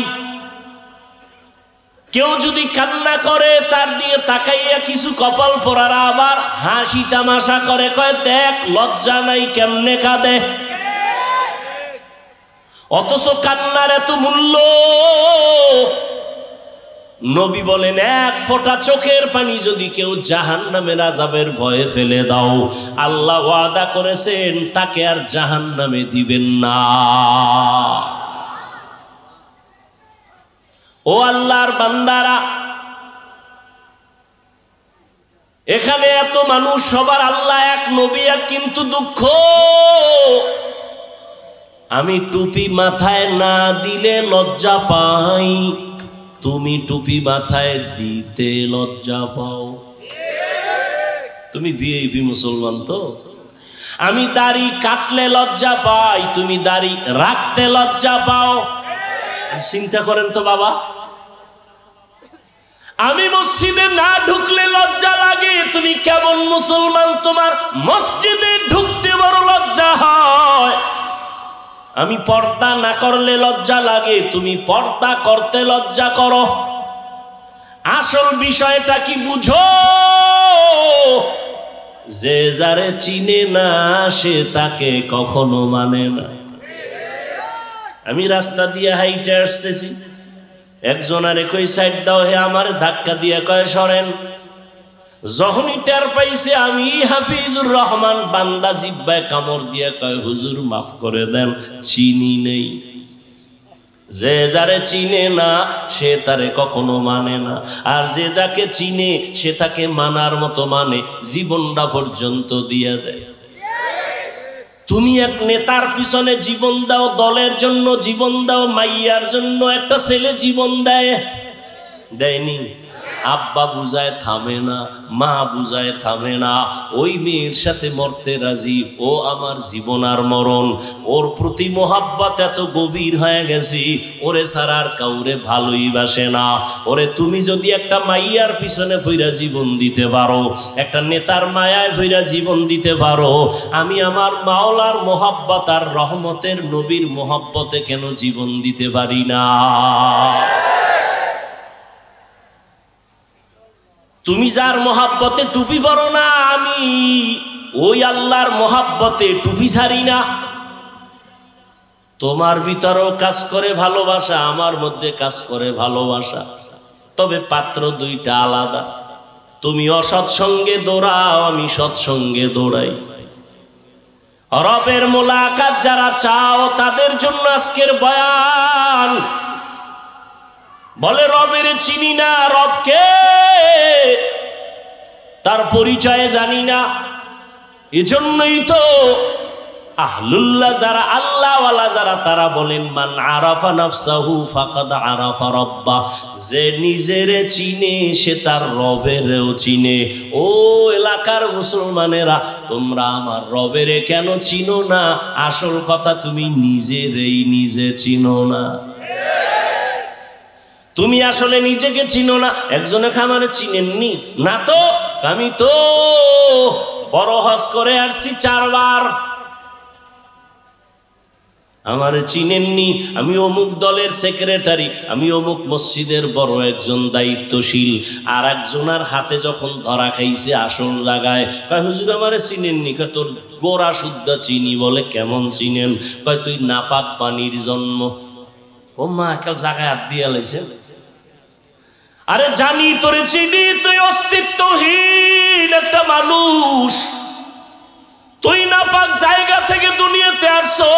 কেউ যদি কান্না করে, তার দিয়ে তাকাইয়া কিছু কপাল পোড়ারা আবার হাসি তামাশা করে, কয় দেখ লজ্জা নাই কেমনে কাঁদে। অথচ কান্নার এত মূল্য। নবী বলেন, 1 ফোঁটা চোখের পানি যদি কেউ জাহান্নামের আযাবের ভয়ে ফেলে দাও, আল্লাহ ওয়াদা করেছেন তাকে আর জাহান্নামে দিবেন না। ও আল্লাহর বান্দারা, এখানে এত মানুষ, সবার আল্লাহ এক, নবী এক, কিন্তু দুঃখ আমি টুপি মাথায় না দিলে লজ্জা পাই, তুমি টুপি মাথায় দিতে লজ্জা পাও। তুমি ভিআইপি মুসলমান তো। আমি দাড়ি কাটলে লজ্জা পাই, তুমি দাড়ি রাখতে লজ্জা পাও। চিন্তা করেন তো বাবা, আমি মসজিদে না ঢুকলে লজ্জা লাগে, তুমি কেমন মুসলমান, তোমার মসজিদে ঢুকতে বড় লজ্জা হয়। আমি পর্দা না করলে লজ্জা লাগে, তুমি পর্দা করতে লজ্জা করো। আসল বিষয়টা কি বুঝো? যে যারে চিনে না সে তাকে কখনো মানে না। আমি রাস্তা দিয়ে হাইটে আসতেছি, একজন আরে কই সাইড দাও, হে আমার ধাক্কা দিয়ে কয় সরেন। যখনই টের পাইছে আমি হাফিজুর রহমান, বান্দা জিব্বায় কামড় দিয়ে কয় হুজুর মাফ করে দেন, চিনি নেই। যে যারে চিনে না সে তারে কখনো মানে না, আর যে যাকে চিনে সে তাকে মানার মতো মানে, জীবনটা পর্যন্ত দিয়ে দেয়। তুমি এক নেতার পিছনে জীবন দাও, দলের জন্য জীবন দাও, মাইয়ার জন্য একটা ছেলে জীবন দেয়, দেয়নি? আব্বা বুঝায় থামে না, মা বুঝায় থামে না, ওই মেয়ের সাথে মরতে রাজি, ও আমার জীবন আর মরণ। ওর প্রতি মোহাব্বত এত গভীর হয়ে গেছে, ওরে ছাড়া আর কাউরে ভালোই বাসে না। ওরে তুমি যদি একটা মাইয়ার পিছনে ভইরা জীবন দিতে পারো, একটা নেতার মায়ায় ভইরা জীবন দিতে পারো, আমি আমার মাওলার মোহাব্বত আর রহমতের নবীর মোহাব্বতে কেন জীবন দিতে পারি না? তুমি যার মোহাব্বতে টুপি পরো না, আমি ওই আল্লাহর মোহাব্বতে টুপি ছাড়ি না। তোমার ভিতরেও কাজ করে ভালোবাসা, আমার মধ্যে কাজ করে ভালোবাসা, তবে পাত্র দুইটা আলাদা। তুমি অসৎ সঙ্গে দৌড়াও, আমি সৎসঙ্গে দৌড়াই। রবের মোলাকাত যারা চাও তাদের জন্য আজকের বয়ান। বলে রবের চিনি না, রবকে তার পরিচয় জানি না। এজন্যই তো আহলুল্লাহ যারা, আল্লাহওয়ালা যারা, তারা বলেন মান আরাফা নাফসাহু ফাকাদ আরাফা রাব্বা। যে নিজেরে চিনে সে তার রবেরও চিনে। ও এলাকার মুসলমানেরা, তোমরা আমার রবেরে কেন চিনো না? আসল কথা, তুমি নিজেরেই নিজে চিনো না। তুমি আসলে নিজেকে চিনো না। একজনে খামারে চিনেননি না তো, আমি তো বড় হজ করে আসছি 4 বার, আমারে চিনেননি। আমি অমুক দলের সেক্রেটারি, আমি অমুক মসজিদের বড় একজন দায়িত্বশীল। আর একজনের হাতে যখন ধরা খাইছে আসল জায়গায়, কয় হুজুর আমারে চিনেননি। কয় তোর গোড়া শুদ্ধা চিনি। বলে কেমন চিনেন? কয় তুই নাপাক পানির জন্ম। ও মা, একাল জায়গায় হাত দিয়ে লাইছে। আরে জানি তোরে চিনি, তুই অস্তিত্বহীন একটা মানুষ, তুই নাপাক জায়গা থেকে দুনিয়াতে আসছো,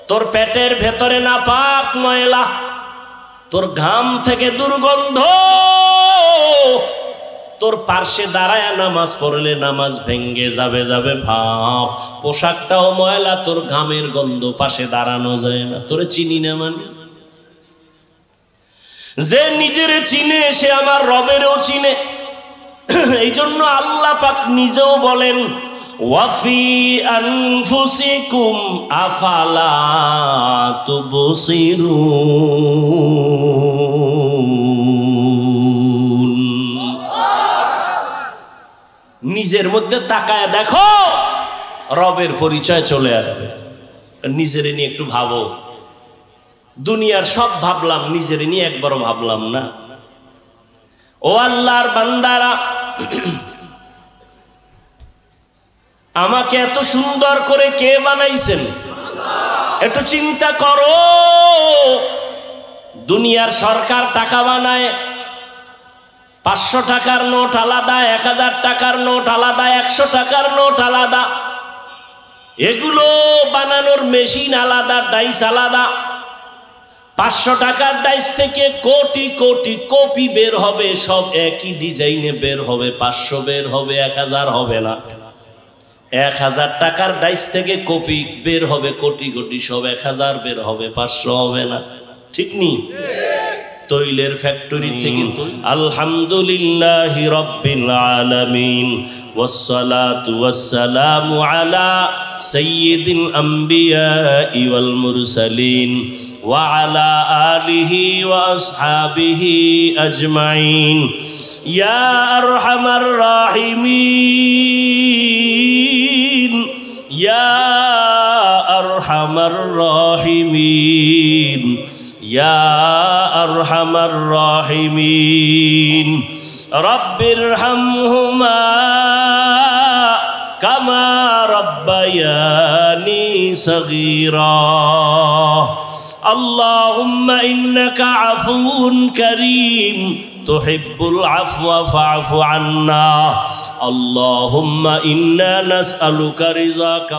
তোর পেটের ভেতরে নাপাক ময়লা, তোর ঘাম থেকে দুর্গন্ধ, তোর পার্শ্বে দাঁড়ায় নামাজ পড়লে নামাজ ভেঙ্গে যাবে যাবে ভাব, পোশাকটাও ময়লা, তোর ঘামের গন্ধ, পাশে দাঁড়ানো যায় না। তোরে চিনি না মানে? যে নিজের চিনে সে আমার রবেরও চিনে। এই জন্য আল্লাহ পাক নিজেও বলেন ওয়াফি আনফুসিকুম আফালা তুবসিরুন। নিজের মধ্যে তাকায় দেখো, রবের পরিচয় চলে আসবে। নিজের নিয়ে একটু ভাবো। দুনিয়ার সব ভাবলাম, নিজের নিয়ে একবারও ভাবলাম না। ও আল্লাহর বান্দারা, আমাকে এত সুন্দর করে কে বানাইছেন? একটু চিন্তা করো। দুনিয়ার সরকার টাকা বানায়, 500 টাকার নোট আলাদা, 1000 টাকার নোট আলাদা, 100 টাকার নোট আলাদা, এগুলো বানানোর মেশিন আলাদা, ডাইস আলাদা। 500 টাকার ডাইস থেকে কোটি কোটি কপি বের হবে, সব একই ডিজাইনে বের হবে, 500 বের হবে, 1000 হবে না। 1000 টাকার ডাইস থেকে কপি বের হবে কোটি কোটি, সব 1000 বের হবে, 500 হবে না। ঠিক নি? তৈলের ফ্যাক্টরি থেকে আলহামদুলিল্লাহি রাব্বিল আলামিন ওয়াসসালাতু ওয়াসসালামু আলা সাইয়্যিদিল আম্বিয়া ওয়াল মুরসালিন وعلى آله وأصحابه أجمعين يا أرحم الراحمين يا أرحم الراحمين يا أرحم الراحمين رب ارحمهما كما ربياني صغيرا اللهم إنك عفو كريم تحب العفو فاعف عنا اللهم إنا نسألك رضاك